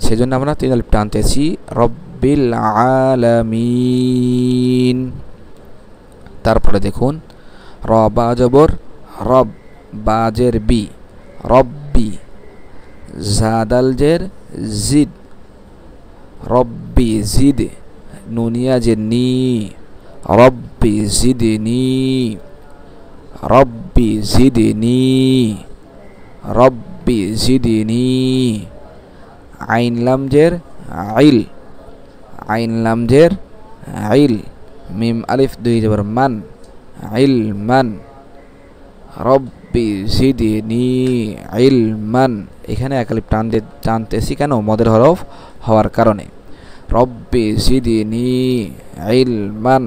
সেজন্য আমরা তিন আলিফ টানতেছি, রব্বিল আলামিন। তারপরে দেখুন, র বা জবর রব, বাজের বি, রব্বি, জাদাল জের জিদ, রব্বি জিদ, নুনিয়া জের নি, রব্বি জিদনি, রব্বি জিদনি, রব্বি জিদনি। আইন লামজের আইল, আইন লামজের আইল, মিম আলিফ দুই জবর মান, ইলমান, রব্বি জিদনি ইলমান। এখানে এক আলিফ টানতেছি কেন? মদের হরফ হওয়ার কারণে। রব্বি জিদনি ইলমান।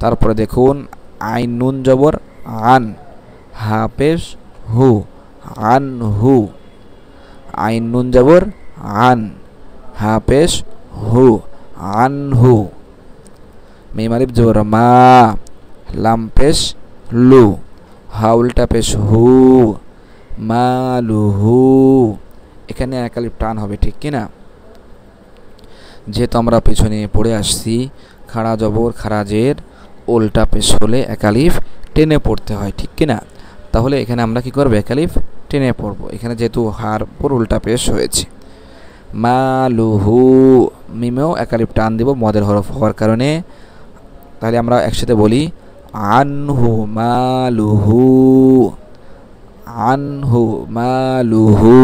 তারপরে দেখুন আইন নুন জবর আন, হা পেশ হু, আন হু। আইন নুন জবর আন, হা পেশ হু, আন হু। মিম আলিফ জবর মা, লাম পেশ লু, হা উল্টা পেশ হু, মালুহু। এখানে এক আলিফ টান হবে, ঠিক কিনা? যেহেতু আমরা পেছনে পড়ে আসছি, খাড়া জবর খারাজের উল্টা পেশ হলে এক আলিফ টেনে পড়তে হয়, ঠিক কিনা? তাহলে এখানে আমরা কি করব? এক আলিফ টেনে পড়ব। এখানে যেহেতু হার পর উল্টা পেশ হয়েছে। মালুহু, মিমেও এক আলিফ টান দিব মদের হরফ হওয়ার কারণে। তাহলে আমরা একসাথে বলি আনহু মালুহু, আনহু মালুহু।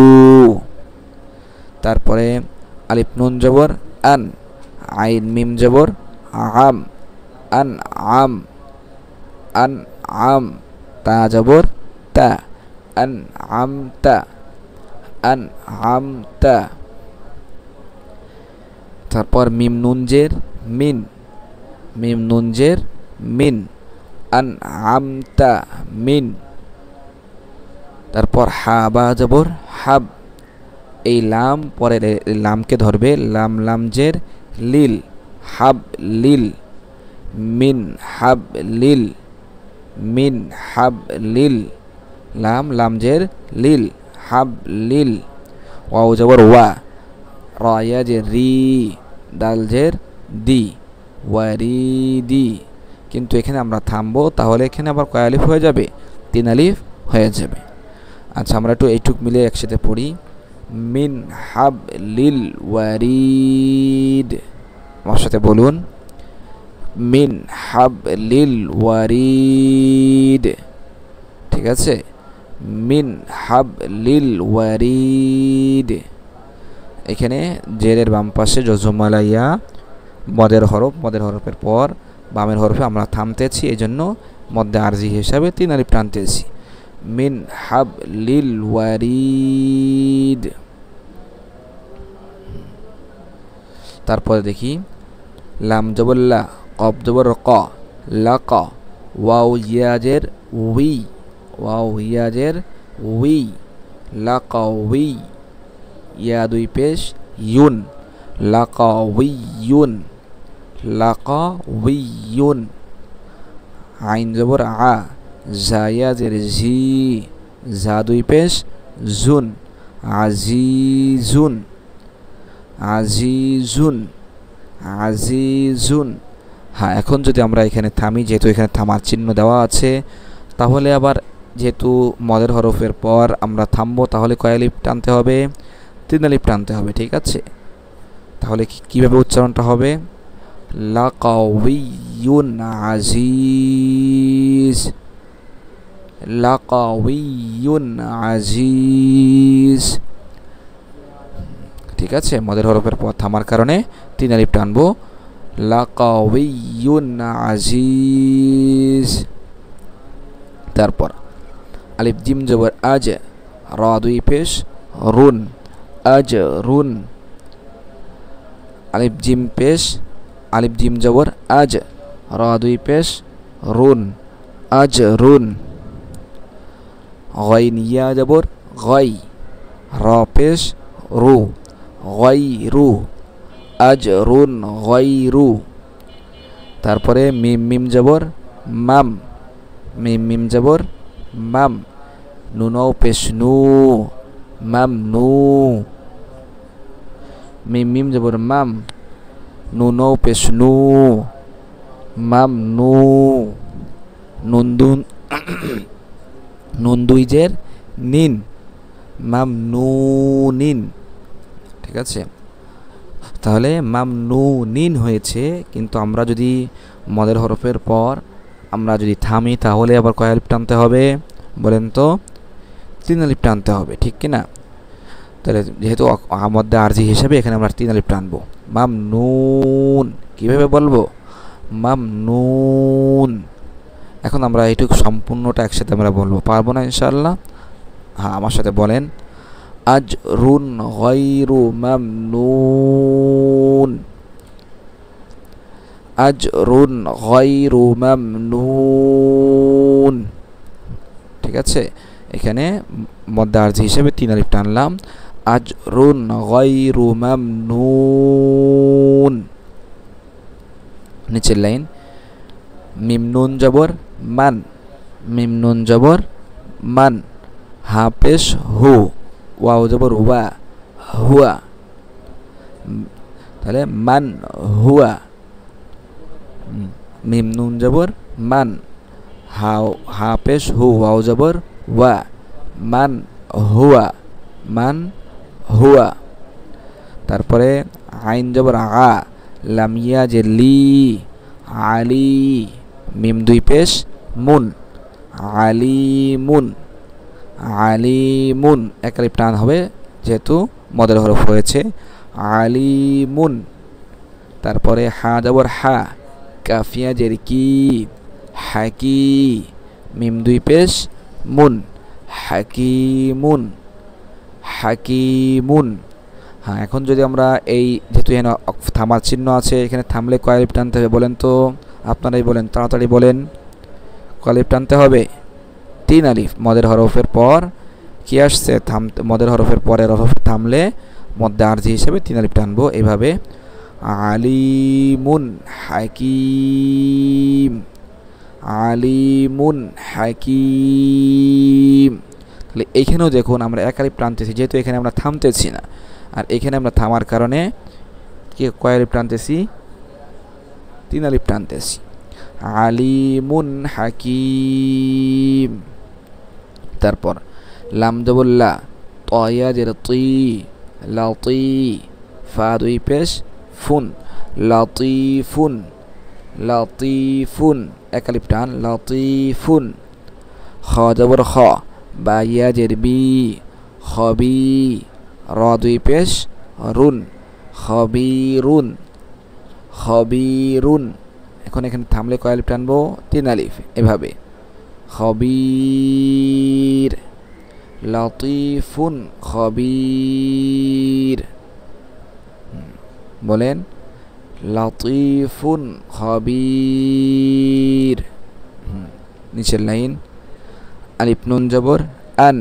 তারপরে আলিফ নুন জবর আন, আইন মিম জবর আম, আন আম, আন আম। তা জবর তা, আন আম তা, আন আম তা। তারপর মিম নুন জের মিন, মিম নুন জের মিন, আন আম তা মিন। তারপর হা বা জবর হাব, এই লাম পরে লামকে ধরবে, লাম লাম জের লিল, হাব লিল, মিন হাব লিল, মিন হাব লিল। লাম লাম জের লিল, হাব লিল। ওয়াও জবর ওয়া, রা ইয়া জের রি, দাল জের দি, ওয়ারিদি। কিন্তু এখানে আমরা থামবো, তাহলে এখানে আবার কয় আলিফ হয়ে যাবে? 3 আলিফ হয়ে যাবে। আচ্ছা, আমরা একটু এইটুক মিলে একসাথে পড়ি। মিন হাব লিল ওয়ারিদ, আমার সাথে বলুন মিন হাব লিল ওয়ারিদ। ঠিক আছে? মিন হাব লিল ওয়ারিদ। এখানে জেরের বাম পাশে জজমালাইয়া মদের হরফ, মদের হরফের পর বামের হরফে আমরা থামতেছি, এই জন্য মধ্যে আরজি হিসাবে 3 আলিফ টানতেছি। মিন হাব লিল ওয়ারিদ। তারপরে দেখি লাম জবর লা, কফ জবর ক, লাক, ওয়াও ইয়াজের উই, ওয়াও ইয়াজের উই, লাকাউই। ইয়া দুই পেশ ইউন, লাকাউইয়ুন, লাকাউইয়ুন। আইন জবর আ, জায়াজের জি, জা দুই পেশ জুন, আজিজুন, আজিজুন, আজিজুন। হ্যাঁ, এখন যদি আমরা এখানে থামি, যেহেতু এখানে থামার চিহ্ন দেওয়া আছে, তাহলে আবার যেহেতু মদের হরফের পর আমরা থামবো, তাহলে কয় আলিফ টানতে হবে? 3 আলিফ টানতে হবে, ঠিক আছে? তাহলে কিভাবে উচ্চারণটা হবে? লাকাউইয়ুন আজিজ, লাকাউইয়ুন আজিজ। ঠিক আছে? মদের হরফের পর থামার কারণে 3 আলিফ টানবো। লাকাউইয়ুন আজিজ। তারপর আলিফ জিম জবর আজ, রা দুই পেশ রুন, আজ রুন। আলিফ জিম পেশ, আলিফ জিম জবর আজ, রা দুই পেশ রুন, আজ রুন। গাইন ইয়া জবর গাই, রা পেশ রু, গাইরু, আজ রুন গাইরু। তারপরে মিম মিম জবর মাম, মিম মিম জবর মাম, নুনও পেশ নু, মাম নু। মিম মিম জবর মাম, নুনও পেশ নু, মাম নু। নুন নুন দুই জের নিন, মাম নু নিন। ঠিক আছে? তাহলে মাম নু নিন হয়েছে, কিন্তু আমরা যদি মদের হরফের পর আমরা যদি থামি, তাহলে আবার কয় আলিফ টানতে হবে বলেন তো? 3 আলিফ টানতে হবে, ঠিক কিনা? তাহলে যেহেতু মধ্যে আরজি হিসাবে এখানে আমরা 3 আলিফ টানবো। মাম নুন, কীভাবে বলবো? মামনুন। এখন আমরা এইটুকু সম্পূর্ণটা একসাথে আমরা বলবো, পারবো না ইনশাআল্লাহ? হ্যাঁ, আমার সাথে বলেন, আজরুন গায়রু মামনুন, আজরুন গায়রু মামনুন। ঠিক আছে, এখানে মদ্দে আরজি হিসেবে 3 আলিফ টানলাম, আজরুন গায়রু মামনুন। নিচের লাইন, মিম নুন জবর মান, মিম নুন জবর মান, হা পেশ হু, ওয়াও জবর ওয়া, হুয়া। তাহলে মান হুয়া, মিম নুন জবর মান, হা পেশ হু, ওয়াও জবর ওয়া, মান হুয়া, মান হুয়া। তারপরে আইন জবর আগা, লাম ইয়া যে লি, আলি, মিম 2 পেশ মুন, আলিমুন, আলিমুন। এক আলিফ টান হবে যেহেতু মদের হরফ হয়েছে, আলিমুন। তারপরে হা জবর হা, কাফিয়া জের কি, হাকি, মিম 2 পেশ মুন, হাকিমুন, হাকিমুন। হ্যাঁ, এখন যদি আমরা এই যেহেতু এখানে থামার চিহ্ন আছে, এখানে থামলে কয় আলিফ টানতে হবে বলেন তো? আপনারাই বলেন, তাড়াতাড়ি বলেন, কয় আলিফ টানতে হবে? 3 আলিফ। মদের হরফের পর কি আসছে? মদের হরফের পরের হরফে থামলে মদ্দে আরজি হিসেবে 3 আলিফ টানবো। এইভাবে আলিমুন হাকিম, আলিমুন হাকিম। তাহলে এইখানেও দেখুন আমরা এক আলিফ টানতেছি, যেহেতু এখানে আমরা থামতেছি না, আর এখানে আমরা থামার কারণে কি কয় আলিফ টানতেছি? 3 আলিফ টানতেছি। আলিমুন হাকিম। তারপর লাম জবল্লা, তয়া জের তি, লাতি, ফা 2 পেশ ফুন, লাতিফুন, লাতিফুন। এক আলিফ টান, লাতিফুন। খ জবর খ, বা ইয়া জের বি, খবি, র 2 পেশ রুন, খবিরুন, খবিরুন। এখন এখানে থামলে কয় আলিফ টানবো? 3 আলিফ। এভাবে খবির, লতিফুন, খবির। বলেন, লতিফুন খবির। নিচের লাইন, আলিফ নুন জবর আন,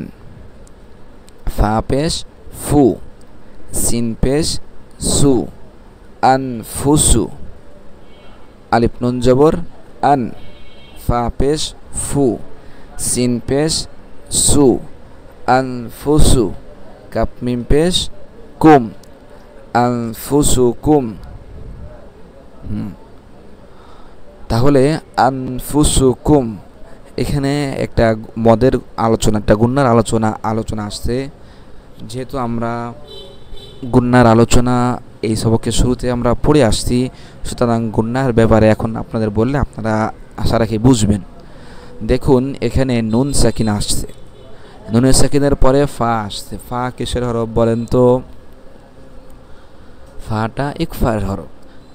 ফা পেশ ফু, সিন পেশ সু, আনফুসু। আলিফ নুন জবর আন, ফা পেশ ফু, সিন পেশ সু, আনফুসু, কাপ মিম পেশ কুম, আনফুসুকুম। তাহলে আনফুসুকুম, এখানে একটা মদের আলোচনা, একটা গুন্নার আলোচনা আসছে। যেহেতু আমরা গুন্নার আলোচনা এই সবকের শুরুতে আমরা পড়ে আসছি, সুতরাং গুন্নার ব্যাপারে এখন আপনাদের বললে আপনারা আশা রাখি বুঝবেন। দেখুন এখানে নুন সাকিন আসছে, নুনের সাকিনের পরে ফা আসছে। ফা কিসের হরফ বলেন তো? ফাটা ইকফার হরফ।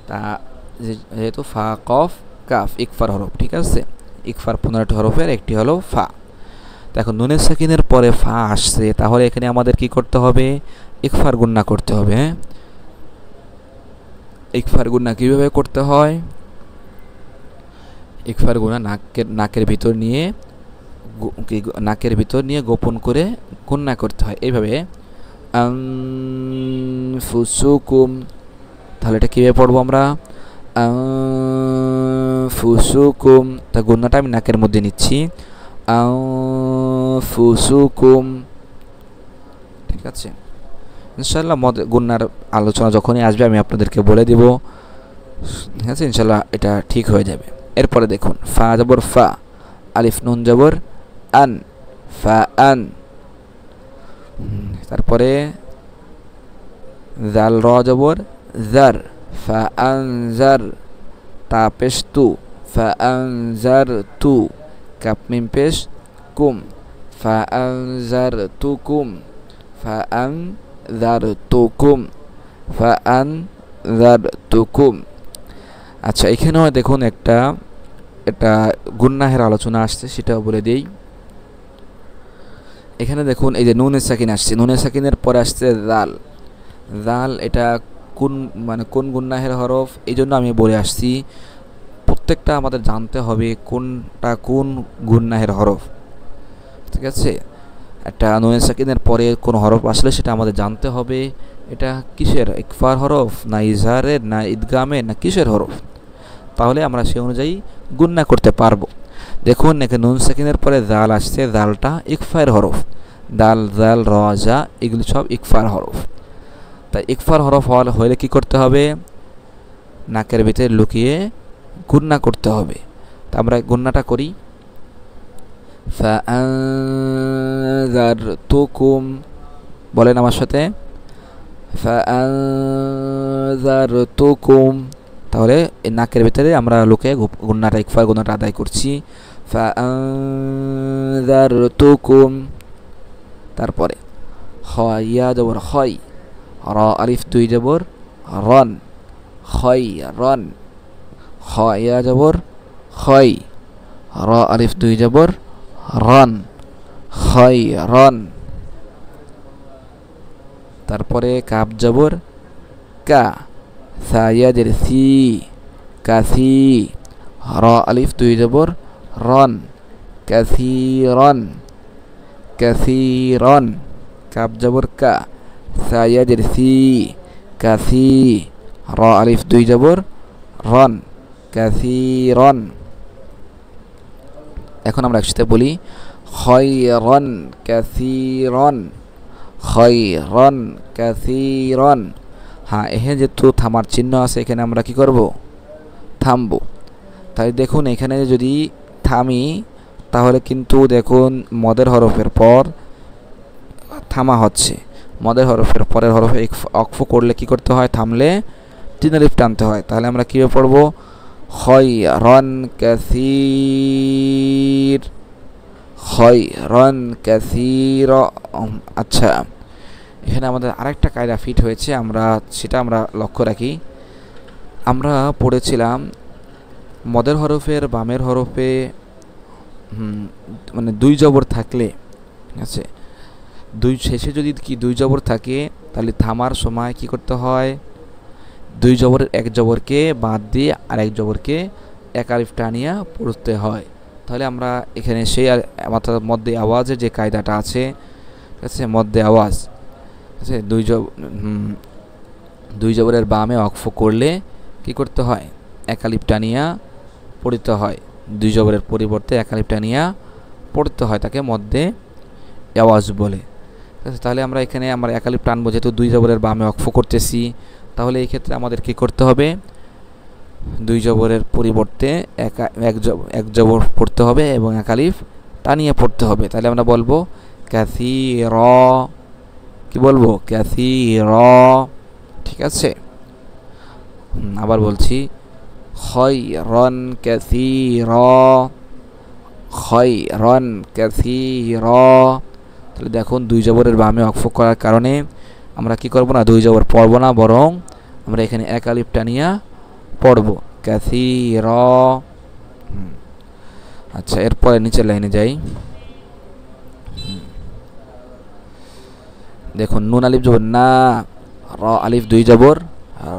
তা যেহেতু ফা কফ কাফ ইকফার হরফ, ঠিক আছে, ইকফার 15টি হরফের একটি হলো ফা। তো এখন নুনের সাকিনের পরে ফা আসছে, তাহলে এখানে আমাদের কি করতে হবে? ইকফার গুন্না করতে হবে। হ্যাঁ, ইকফার গুন্না কীভাবে করতে হয়? ইকফার গুন্না নাকের ভিতর নিয়ে গোপন করে গুন্না করতে হয় এইভাবে, আনফুসুকুম। তাহলে এটা কীভাবে পড়বো আমরা? আনফুসুকুম। তা গুন্নাটা আমি নাকের মধ্যে নিচ্ছি, আনফুসুকুম। ঠিক আছে, ইনশাল্লাহ গুন্নার আলোচনা যখনই আসবে আমি আপনাদেরকে বলে দিব। ঠিক আছে, ইনশাল্লাহ এটা ঠিক হয়ে যাবে। এরপরে দেখুন, ফা জবর ফা, আলিফ নুন জবর আন, ফা আন। তারপরে জাল র জবর জার, ফা আনজার, তা পেশ তু, ফা আনজার তু, কাপ মিম পেশ কুম, ফা আনজার তু কুম, ফা আনজার তু কুম, ফা আনজার তু কুম। আচ্ছা, এখানেও দেখুন এটা গুন্নাহের আলোচনা আসছে, সেটাও বলে দেই। এখানে দেখুন এই যে নুনে সাকিন আসছে, নুনে সাকিনের পরে আসছে জাল। জাল এটা কোন গুন্নাহের হরফ, এই জন্য আমি বলে আসছি প্রত্যেকটা আমাদের জানতে হবে কোনটা কোন গুন্নাহের হরফ। ঠিক আছে, একটা নুনে সাকিনের পরে কোন হরফ আসলে সেটা আমাদের জানতে হবে এটা কিসের, ইকফার হরফ না ইজহারের না ইদগামের না কিসের হরফ, তাহলে আমরা সেই অনুযায়ী গুন্না করতে পারবো। দেখুন এখানে নুন সাকিনের পরে জাল আসছে, জালটা ইকফার হরফ, দাল জাল র জা এগুলি সব ইকফার হরফ। তাই ইকফার হরফ হলে কি করতে হবে, নাকের ভিতরে লুকিয়ে গুন্না করতে হবে। তা আমরা গুন্নাটা করি, ফাআনযারতুকুম, বলেন আমার সাথে, ফাআনযারতুকুম। তাহলে এই নাকের ভিতরে আমরা লুকিয়ে গুন্নাটা ইকফার গুন্নাটা আদায় করছি, ফাআনযারতুকুম। তারপরে ইয়া জবর হয়, র আলিফ দুই জবর রন, হয় রন, ইয়া জবর হয়, র আলিফ দুই জবর রন, হয় রন। তারপরে কাব জবর কা, সায়াদের সি, কাসি, র আলিফ দুই জবর রন, কাসিরন, কাসিরন। কাব জবর কা, সায়াদের সি, কাসি, র আলিফ দুই জবর রন, কাসিরন। এখন আমরা একসাথে বলি, খায়রান কাসীরান, খায়রান কাসীরান। হ্যাঁ, এখানে যেহেতু থামার চিহ্ন আছে, এখানে আমরা কি করব, থামবো। তাই দেখুন এখানে যদি থামি তাহলে কিন্তু দেখুন মদের হরফের পর থামা হচ্ছে, মদের হরফের পরের হরফে অক্ফ করলে কি করতে হয়, থামলে তিন আলিফ টানতে হয়। তাহলে আমরা কীভাবে পড়বো, খায়রান কাসীর, খায়রান কাসীর। আচ্ছা, এখানে আমাদের আরেকটা কায়দা ফিট হয়েছে, সেটা আমরা লক্ষ্য রাখি। আমরা পড়েছিলাম মদের হরফের বামের হরফে মানে দুই জবর থাকলে, ঠিক আছে, শেষে যদি দুই জবর থাকে তাহলে থামার সময় কি করতে হয়, দুই জবরের এক জবরকে বাদ দিয়ে আর এক জবরকে এক আলিফ টানিয়া পড়তে হয়। তাহলে আমরা এখানে সেই মধ্যে আওয়াজের যে কায়দাটা আছে, ঠিক আছে, মধ্যে আওয়াজ আছে, দুই জবরের বামে অক্ফ করলে কি করতে হয়, এক আলিফ টানিয়া পড়তে হয়, দুই জবরের পরিবর্তে এক আলিফ টানিয়া পড়তে হয়, তাকে মধ্যে আওয়াজ বলে। ঠিক আছে, তাহলে আমরা এখানে এক আলিফ টানবো, যেহেতু দুই জবরের বামে অক্ফ করতেছি, তাহলে এই ক্ষেত্রে আমাদের কি করতে হবে, দুই জবরের পরিবর্তে এক জবর পড়তে হবে এবং এক আলিফ টানিয়ে পড়তে হবে। তাহলে আমরা বলবো কাসীর, কি বলবো, কাসীর। ঠিক আছে, আবার বলছি, খায়রান কাসীর, খায়রান কাসীর। তাহলে দেখুন দুই জবরের বামে অক্ফ করার কারণে আমরা কি করব না, দুই জবর পড়ব না, বরং আমরা এখানে এক আলিফ টানিয়া পড়ব, কাসীর। আচ্ছা, এরপরে নিচের লাইনে যাই। দেখুন নুন আলিফ জবর না, র আলিফ দুই জবর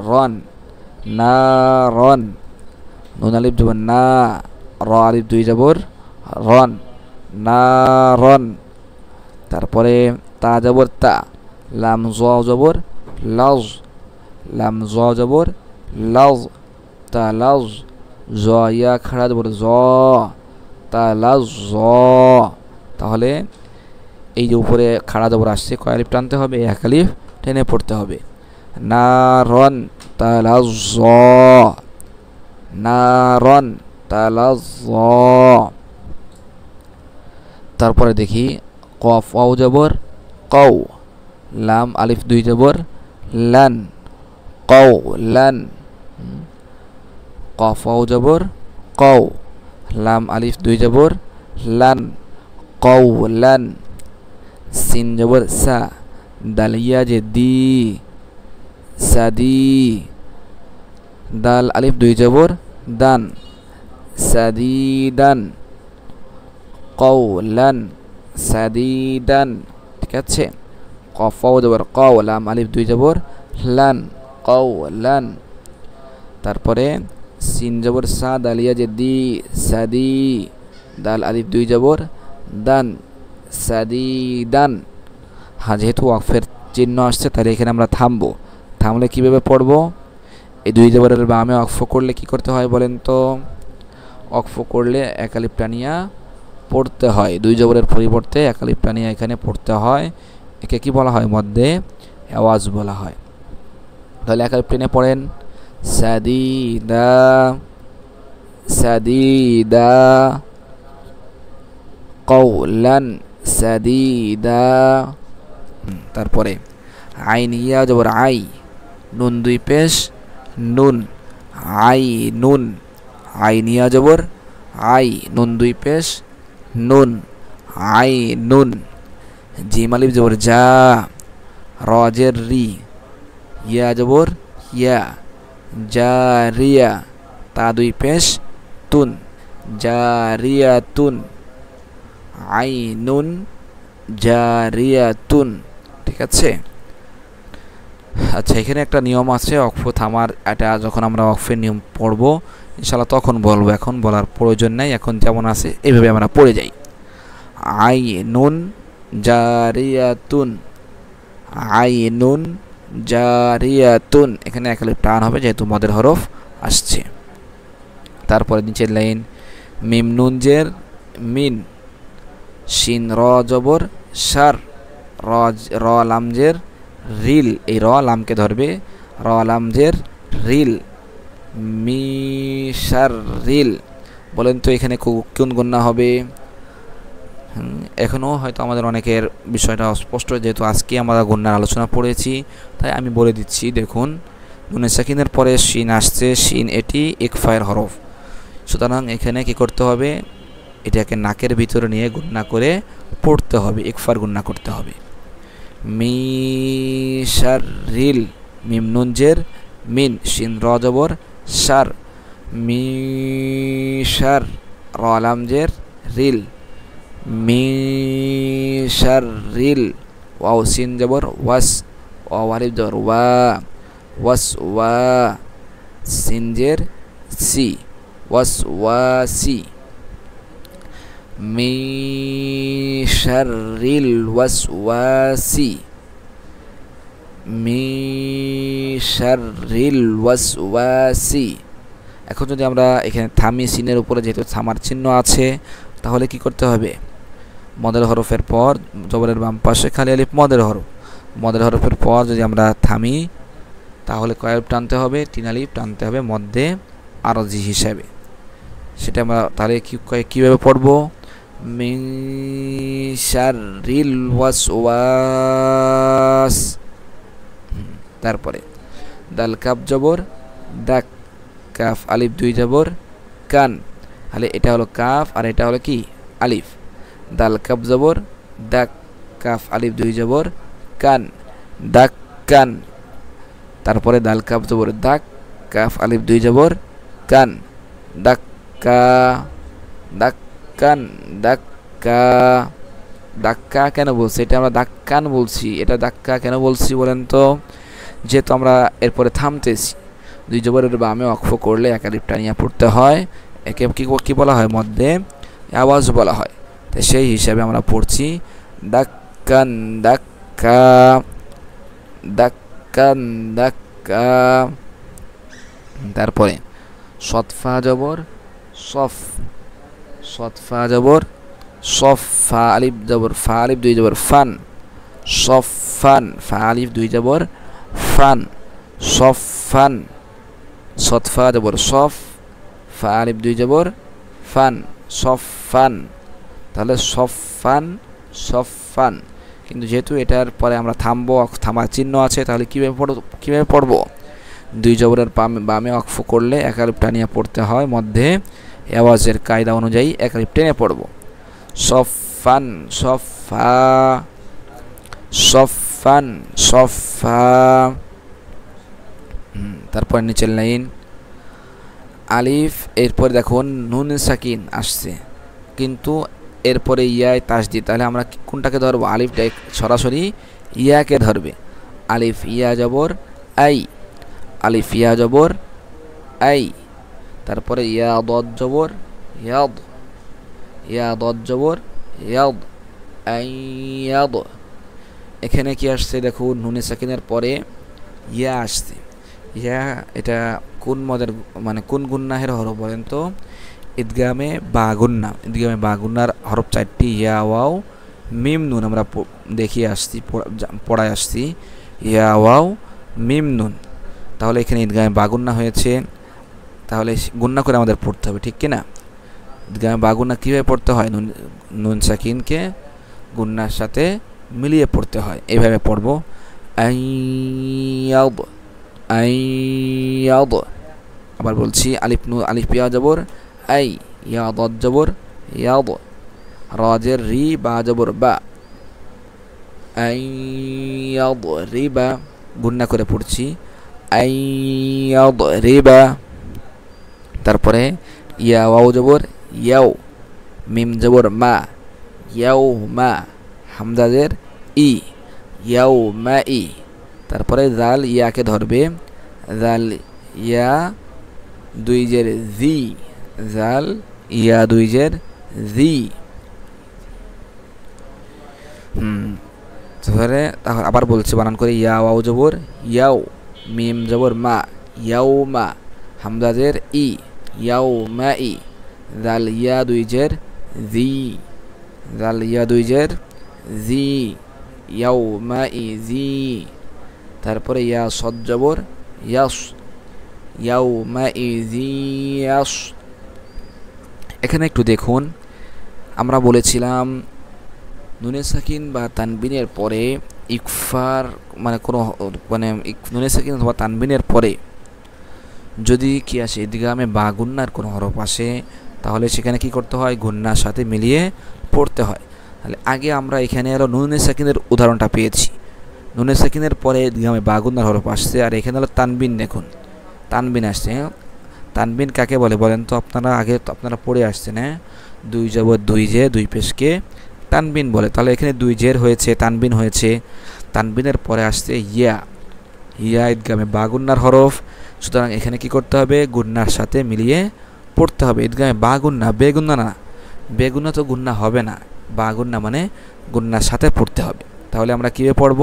রন, না রন, নুন আলিফ জবর না, র আলিফ দুই জবর রন, না রন। তারপরে তা জবর তা, লাম জ জবর লাজ, লাম জ জবর লাজ, তা লাজ, জ ইয়া খাড়া জবর জ, তা লাজ জ। তাহলে এই যে উপরে খাড়া জবর আসছে, কয় আলিফ টানতে হবে, এক আলিফ টেনে পড়তে হবে, নারন তালাজ, নারন তালাজ। তারপরে দেখি কফ ওয়াও জবর কও, লাম আলিফ দুই জবর লান, কও লান, কফ ওয়াও জবর কও, লাম আলিফ দুই জবর লান, কও লান। সিন জবর সা, দালিয়া যে দি, সাদি, দাল আলিফ দুই জবর দান সাদিদান কওলান সাদিদান ঠিক আছে কফ ওয়াও জবর কও লাম আলিফ দুই জবর লান কওলান তারপরে সিন জবর সা দালিয়া যে দি সাদি দাল আলিফ দুই জবর দান সাদিদান হ্যাঁ যেহেতু ওয়াকফের চিহ্ন আসছে তাহলে এখানে আমরা থামবো থামলে কীভাবে পড়বো এই দুই জবরের বামে ওয়াকফ করলে কি করতে হয় বলেন তো ওয়াকফ করলে এক আলিফ টানিয়া পড়তে হয় দুই জবরের পরিবর্তে এক আলিফ টানিয়া এখানে পড়তে হয় একে কি বলা হয় মধ্যে আওয়াজ বলা হয় তাহলে এক আলিফ টেনে পড়েন সাদিদা সাদিদা কওলান সাদিদা তারপরে আইন ইয়া জবর আই নুন দুই পেশ নুন আই নুন আইন ইয়া জবর আই নুন দুই পেশ নুন আই নুন জিম আলিফ জবর যা রজের রি ইয়া জবর ইয়া জারিয়া তা দুই পেশ তুন জারিয়াতুন আইনুন জারিয়াতুন ঠিক আছে আচ্ছা এখানে একটা নিয়ম আছে ওয়াকফ থামার এটা যখন আমরা ওয়াকফের নিয়ম পড়ব ইনশাআল্লাহ তখন বলবো এখন বলার প্রয়োজন নাই এখন যেমন আছে এইভাবে আমরা পড়ে যাই আইনুন জারিয়াতুন আইনুন জারিয়াতুন এখানে এক আলিফ টান হবে যেহেতু মদের হরফ আসছে তারপরে নিচের লাইন মিম নুন জের মিন শিন র জবর শার র লাম জের রিল এই র লামকে ধরবে র লাম জের রিল মিশার রিল বলেন তো এখানে কোন গুণনা হবে এখনও হয়তো আমাদের অনেকের বিষয়টা অস্পষ্ট যেহেতু আজকে আমরা গুণনার আলোচনা পড়েছি তাই আমি বলে দিচ্ছি দেখুন নুনে সাকিনের পরে শিন আসছে শিন এটি ইকফায়ের হরফ সুতরাং এখানে কি করতে হবে এটাকে নাকের ভিতরে নিয়ে গুণনা করে পড়তে হবে ইকফার গুণনা করতে হবে মিশার রিল মিম নুন জের মিন শিন র জবর শার মিশার র লাম জের রিল মিশার রিল ওয়াও সিন জবর ওয়াস ওয়াও আলিফ জবর ওয়া ওয়াস ওয়া সিন জের সি ওয়াস ওয়াসি মিশারিল ওয়াসওয়াসি মিশারিল ওয়াসওয়াসি এখন যদি আমরা এখানে থামি সিনের উপরে যেহেতু থামার চিহ্ন আছে তাহলে কি করতে হবে মদের হরফের পর জবরের বাম পাশে খালি আলিফ মদের হরফের পর যদি আমরা থামি তাহলে কয় আলিফ টানতে হবে 3 আলিফ টানতে হবে মধ্যে আরজি হিসাবে সেটা আমরা তাহলে কিভাবে পড়ব মিন শাররিল ওয়াসওয়াস তারপরে দাল কাফ জবর দাক কাফ আলিফ দুই জবর কান তাহলে এটা হলো কাফ আর এটা হলো কি আলিফ দাল কাফ জবর দাক কাফ আলিফ দুই জবর কান দাক কান তারপরে দাল কাফ জবর দাক কাফ আলিফ দুই জবর কান দাক্কা দাক্কান দাক্কা দাক্কা কেন বলছি এটা আমরা দাক্কান বলছি এটা দাক্কা কেন বলছি বলেন তো যেহেতু আমরা এরপরে থামতেছি দুই জবরের বামে ওয়াকফ করলে এক আলিফ টানিয়া পড়তে হয় একে কি বলা হয় মধ্যে আওয়াজ বলা হয় তাই সেই হিসাবে আমরা পড়ছি দাক্কান দাক্কা দাক্কান দাক্কা তারপরে সৎফা জবর সফ সৎফা জবর সফ ফা আলিফ জবর ফা আলিফ দুই জবর ফান সফান ফা আলিফ দুই জবর ফান সফান সৎফা জবর সফ ফা আলিফ দুই জবর ফান সফান তাহলে সফান সফান কিন্তু যেহেতু এটার পরে আমরা থামবো থামার চিহ্ন আছে তাহলে কীভাবে পড়বো দুই জবরের বামে ওয়াকফ করলে এক আলিফ টানিয়ে পড়তে হয় মধ্যে আওয়াজের কায়দা অনুযায়ী এক আলিফ টেনে পড়ব সফান সফা সফান সফা তারপর নিচের লাইন আলিফ, এরপরে দেখুন নুন সাকিন আসছে, কিন্তু এরপরে ইয়ায় তাসদিদ, তাহলে আমরা কোনটাকে ধরবো? আলিফটা সরাসরি ইয়াকে ধরবে। আলিফ ইয়া জবর আই, আলিফ ইয়া জবর আই, তারপরে ইয়া দদ জবর ইয়াদ, ইয়া দদ জবর ইয়াদ, আই ইয়াদ। এখানে কি আসছে দেখুন, নুনে সাকিনের পরে ইয়া আসছে। ইয়া এটা কোন মদের মানে কোন গুন্নাহের হরফ বলেন তো? ঈদগামে বা গুন্না, ঈদগামে বা গুন্নার হরফ 4টি, ইয়া ওয়াও মিম নুন। আমরা দেখিয়ে আসছি, পড়ায় আসছি ইয়া ওয়াও মিম নুন। তাহলে এখানে ঈদগামে বা গুন্না হয়েছে, তাহলে গুন্না করে আমাদের পড়তে হবে, ঠিক কিনা? ঈদগামে বা গুন্না কীভাবে পড়তে হয়? নুন সাকিনকে গুন্নার সাথে মিলিয়ে পড়তে হয়, এইভাবে পড়ব আইয়াদ, আইয়াদ। আবার বলছি, আলিফ ইয়া জবর আই, ইয়া দদ জবর ইয়াদ, রাজের রি, বা জবর বা, আইয়াদ রিবা, গুন্না করে পড়ছি আইয়াদ রিবা। তারপরে ইয়া ওয়াও জবর ইয়াও, মিম জবর মা, ইয়াও মা, হামজাজের ই, ইয়াও মা ই। তারপরে জাল ইয়াকে ধরবে, জাল ইয়া দুই জের জি, জাল ইয়া দুই জের জি। তারপরে আবার বলছি বানান করে, ইয়া ওয়াও জবর ইয়াও, মিম জবর মা, ইয়াও মা, হামজাজের ই, ইয়াও মা ই, জাল ইয়া দুই জের জি, জাল ইয়া দুই জের জি, ইয়াও মা ই জি। তারপরে ইয়া সদ জবর ইয়াস, ইয়াও মা ই জি ইয়াস। এখানে একটু দেখুন, আমরা বলেছিলাম নুনে সাকিন বা তানবিনের পরে ইকফার মানে কোনো মানে নুনে সাকিন অথবা তানবিনের পরে যদি কি আসে, ঈদগামে বা গুন্নার কোনো হরফ আসে, তাহলে সেখানে কি করতে হয়? গুন্নার সাথে মিলিয়ে পড়তে হয়। তাহলে আগে আমরা এখানে আরও নুনে সাকিনের উদাহরণটা পেয়েছি। নুনে সাকিনের পরে ঈদগামে বা গুন্নার হরফ আসছে, আর এখানে হলো তানবিন। দেখুন তানবিন আসছে। তানবিন কাকে বলে বলেন তো? আপনারা আগে তো আপনারা পড়ে আসছেন, হ্যাঁ, দুই জবর দুই জে দুই পেশকে তানবিন বলে। তাহলে এখানে দুই জের হয়েছে, তানবিন হয়েছে। তানবিনের পরে আসছে ইয়া, ইয়া ঈদগামে বা গুন্নার হরফ, সুতরাং এখানে কি করতে হবে? গুন্নার সাথে মিলিয়ে পড়তে হবে। ঈদগামে বা গুন্না, বেগুন্না না, বেগুন্না তো গুন্না হবে না, বা গুন্না মানে গুন্নার সাথে পড়তে হবে। তাহলে আমরা কীভাবে পড়ব?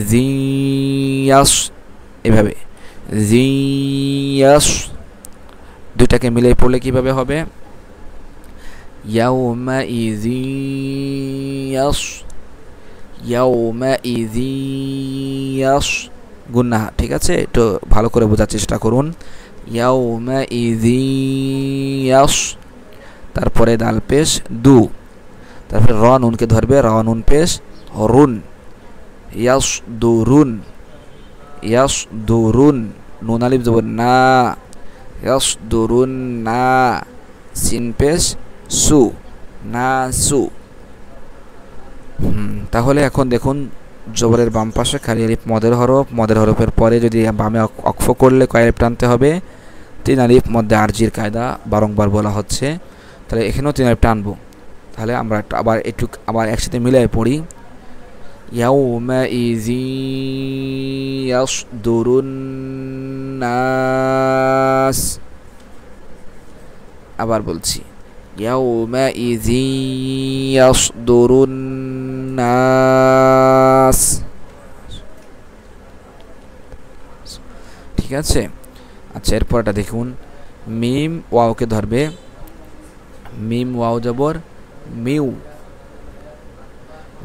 জিয়াস, এভাবে জিয়াস। দুইটাকে মিলিয়ে পড়লে কীভাবে হবে? ইয়াউমাইযি ইয়াস, ইয়াউমাইযি ইয়াস, গুন্না, ঠিক আছে? একটু ভালো করে বোঝার চেষ্টা করুন। ইয়াউমাইযি ইয়াস, তারপরে দাল পেশ দু, তারপরে র নুনকে ধরবে, র নুন পেশ রুন, ইয়াস দুরুন, ইয়াস দুরুন, নুন আলিফ জবর না, ইয়াস দুরুন না, সিন পেশ সু, না সু। তাহলে এখন দেখুন, জবরের বাম পাশে খালি আলিফ মদের হরফ, মদের হরফের পরে যদি বামে অক্ফ করলে কয় আলিফ টানতে হবে? 3 আলিফ, মধ্যে আরজির কায়দা বারংবার বলা হচ্ছে, তাহলে এখানেও 3 আলিফ টানবো। তাহলে আমরা আবার একসাথে মিলাই পড়ি। ইয়াউমাইযি ইয়াসদুরুন নাস, আবার বলছি ইয়াউমাইযি ইয়াসদুরুন নাস, ঠিক আছে? আচ্ছা, এরপরটা দেখুন, মিম ওয়াওকে ধরবে, মিম ওয়াও জবর মিউ,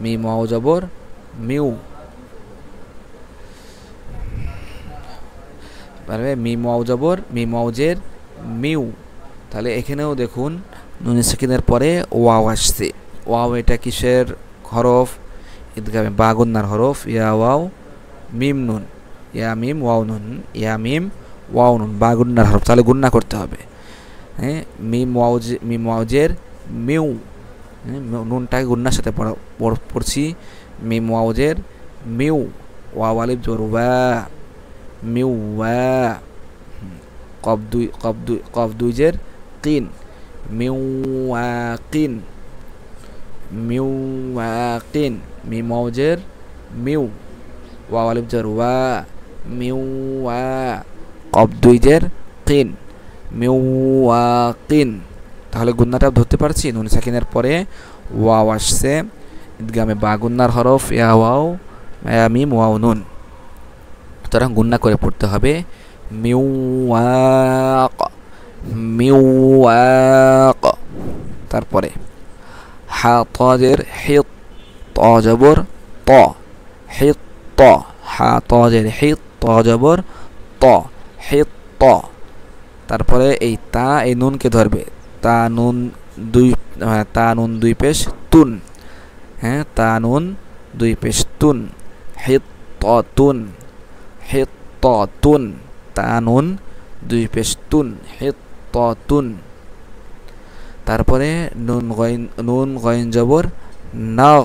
মিম ওয়াও জবর মিউ, পারবে মিম ওয়াও জবর, মিম ওয়াও জের মিউ। তাহলে এখানেও দেখুন নুন সাকিনের পরে ওয়াও আসছে। ওয়াও এটা কিসের হরফ? ঈদগামে বা গুন্নার হরফ। ইয়া ওয়াও মিম নুন, ইয়া মিম ওয়াও নুন, ইয়া মিম ওয়াও নুন, বা গুন্নার হরফ। তাহলে গুন্না করতে হবে, হ্যাঁ। মিম ওয়াওজের মিউ, নুনটাকে গুন্নার সাথে পড়ছি। মিম ওয়াওজের মিউ, ওয়াও আলিফ জবর ওয়া, মিউ ওয়া। কফ দুই জের কিন মিওয়াকিন মিওয়াকিন মিম ওয়াও জের মিউ ওয়াও আলিফ জের ওয়া মিওয়া কফ দুই জের কিন মিওয়াকিন। তাহলে গুন্নাটা ধরতে পারছি, নুন সাকিনের পরে ওয়াও আসছে, ইদগামে বা গুন্নার হরফ ইয়া ওয়াও ইয়া মিম ওয়াও নুন, সুতরাং গুন্না করে পড়তে হবে মিওয়াক মিওয়াক। তারপরে হা ত জের হিত ত জবর ত হিত ত হা ত জের হিত ত জবর ত হিত ত। তারপরে এই তা এই নুনকে ধরবে, তা নুন দুই পেশ তুন, হ্যাঁ তা নুন দুই পেশ তুন হিত ত তুন হিত ত তুন তা নুন দুই পেশ তুন হিত ত তুন। তারপরে নুন গইন জবর নাগ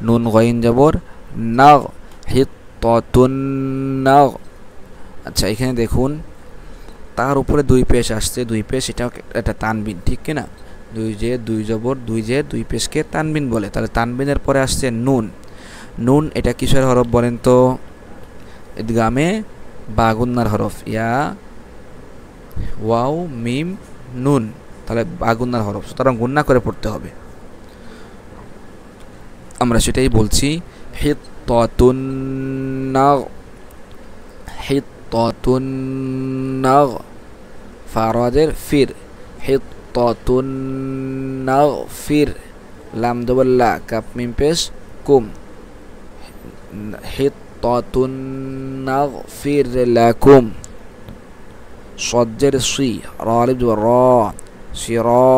নুন গইন জবর নাগ হিত ত তুন নাগ। আচ্ছা এখানে দেখুন তার উপরে দুই পেশ আসছে, দুই পেশ এটা একটা তানবিন, ঠিক কিনা? দুই জের দুই জবর দুই জের দুই পেশকে তানবিন বলে। তাহলে তানবিনের পরে আসছে নুন, নুন এটা কিসের হরফ বলেন তো? ইদগামে বা গুন্নার হরফ ইয়া ওয়াও মিম নুন, তাহলে বা গুন্নার হরফ, সুতরাং গুন্না করে পড়তে হবে। আমরা সেটাই বলছি হিত্তাতুন নাগ হিত্তাতুন নাগ ফারাজের ফির হিত্তাতুন নাগ ফির লাম দবল্লা কাপ মিম পেশ কুম হিত্তাতুন নাগ ফির লাকুম সজ্জের সি রা আলিফ জবর রা সিরা।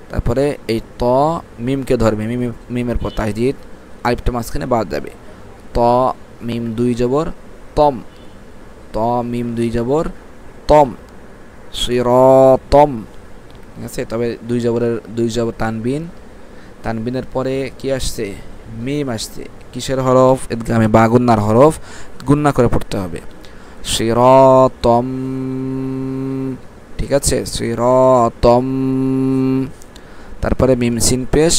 তারপরে এই ত মিমকে ধরবে, মিমের পর তাজদিদ আলিফটা মাঝখানে বাদ যাবে, ত মিম দুই জবর তম ত মিম দুই জবর তম সিরাতম, ঠিক আছে? তবে দুই জবর তানবিন, তানবিনের পরে কি আসছে? মিম আসছে, কিসের হরফ? ইদগামে বা গুন্নার হরফ, গুন্না করে পড়তে হবে সিরাতম, ঠিক আছে? সিরাতম। তারপরে মিম সিন পেশ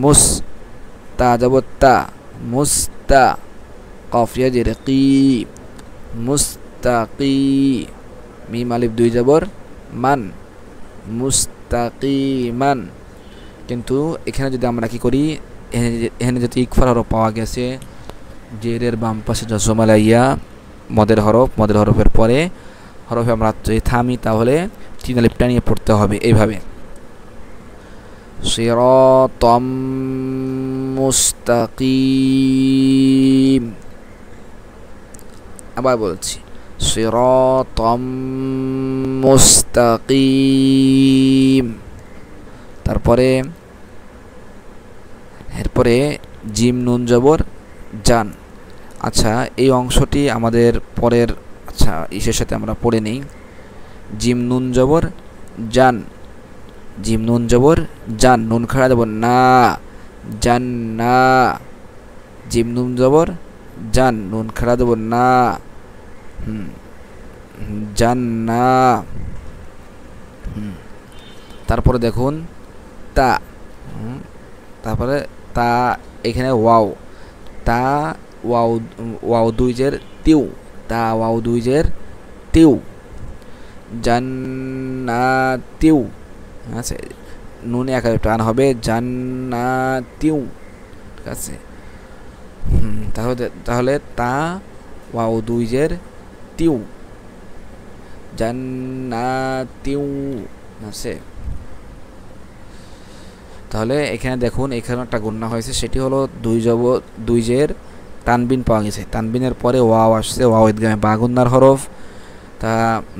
মুস তা জবর তা মুস্তা কফ ইয়া জের কি মুস্তাকি মিম আলিফ দুই জবর মান মুস্তাকিমান। কিন্তু এখানে যদি আমরা কি করি, এখানে যদি ইকফার হরফ পাওয়া গেছে, জেরের বাম পাশে জজম আলাইয়া মদের হরফের পরে হরফে আমরা যদি থামি তাহলে তিন আলিফটা নিয়ে পড়তে হবে এইভাবে সিরাতাম মুস্তাকিম। আবার বলছি সিরাতাম মুস্তাকিম। তারপরে এরপরে জিম নুন জবর জান। আচ্ছা এই অংশটি আমাদের পরের ইসের সাথে আমরা পড়ে নিই। জিম নুন জবর জান জিম নুন জবর জান নুন খাড়া দেব না জান না জিম নুন জবর জান নুন খাড়া দেব না জান না। তারপরে দেখুন তা, তারপরে তা এখানে ওয়াও তা ওয়াও দুই জের তিউ তা ওয়াও দুই জের তিউ জান্নাতিউ, আচ্ছা নুনে এক টান হবে জান্নাতিউ, ঠিক আছে? তাহলে তা ওয়াও দুই জের তিউ জান্নাতিউ আছে। তাহলে এখানে দেখুন এখানে একটা গুন্না হয়েছে, সেটি হলো দুই জের তানবিন পাওয়া গেছে, তানবিনের পরে ওয়াও আসছে, ওয়াও ইদগামে বা গুন্নার হরফ, তা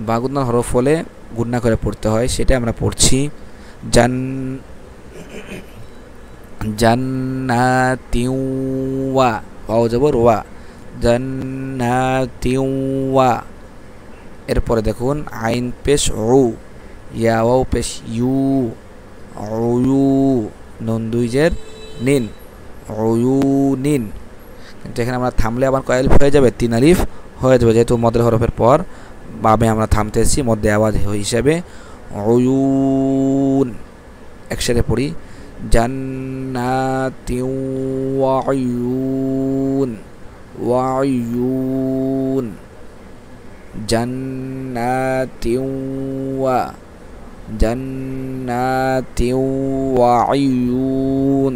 বা গুন্নার হরফ হলে গুন্না করে পড়তে হয়, সেটা আমরা পড়ছি জান্নাতিউ ওয়া ওয়াও জবর ওয়া জান্নাতিউ ওয়া। এরপরে দেখুন আইন পেশ উ ইয়া ওয়াও পেশ ইউ উয়ু নুন দুই জের নিন উয়ুনিন, কিন্তু এখানে আমরা থামলে আবার কয় আলিফ হয়ে যাবে? 3 আলিফ হয়ে যাবে, যেহেতু মদের হরফের পর বামে আমরা থামতেছি মধ্যে আওয়াজ হিসাবে। উয়ুন, একসাথে পড়ি, জান্নাতিন ওয়া উয়ুন, ওয়া উয়ুন, জান্নাতিন ওয়া, জান্নাতিন ওয়া উয়ুন,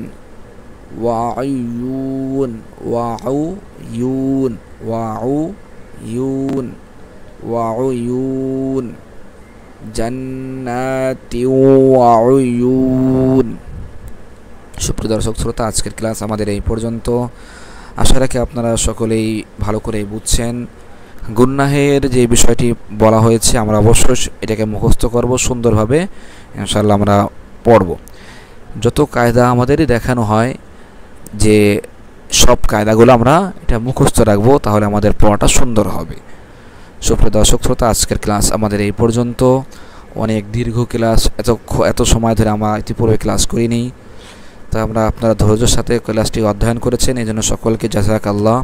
ওয়া উয়ুন, ওয়া উয়ুন, ওয়া উয়ুন, ওয়া উয়ুন, জান্নাতিন ওয়া উয়ুন। সুপ্রিয় দর্শক শ্রোতা, আজকের ক্লাস আমাদের এই পর্যন্ত। আশা রাখি আপনারা সকলেই ভালো করে বুঝছেন। গুন্নাহের যে বিষয়টি বলা হয়েছে আমরা অবশ্যই এটাকে মুখস্থ করব সুন্দরভাবে, ইনশাআল্লাহ আমরা পড়ব। যত কায়দা আমাদেরই দেখানো হয় যে সব কায়দাগুলো আমরা এটা মুখস্থ রাখবো, তাহলে আমাদের পড়াটা সুন্দর হবে। সুপ্রিয় দর্শক শ্রোতা, আজকের ক্লাস আমাদের এই পর্যন্ত। অনেক দীর্ঘ ক্লাস, এত সময় ধরে আমরা ইতিপূর্বে ক্লাস করিনি, তা আপনারা ধৈর্যের সাথে ক্লাসটি অধ্যয়ন করেছেন, এই জন্য সকলকে জাযাকাল্লাহ।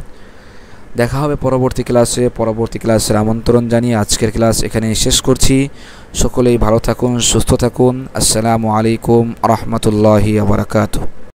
দেখা হবে পরবর্তী ক্লাসে। পরবর্তী ক্লাসের আমন্ত্রণ জানিয়ে আজকের ক্লাস এখানেই শেষ করছি। সকলেই ভালো থাকুন, সুস্থ থাকুন। আসসালামু আলাইকুম ওয়া রাহমাতুল্লাহি ওয়া বারাকাতুহু।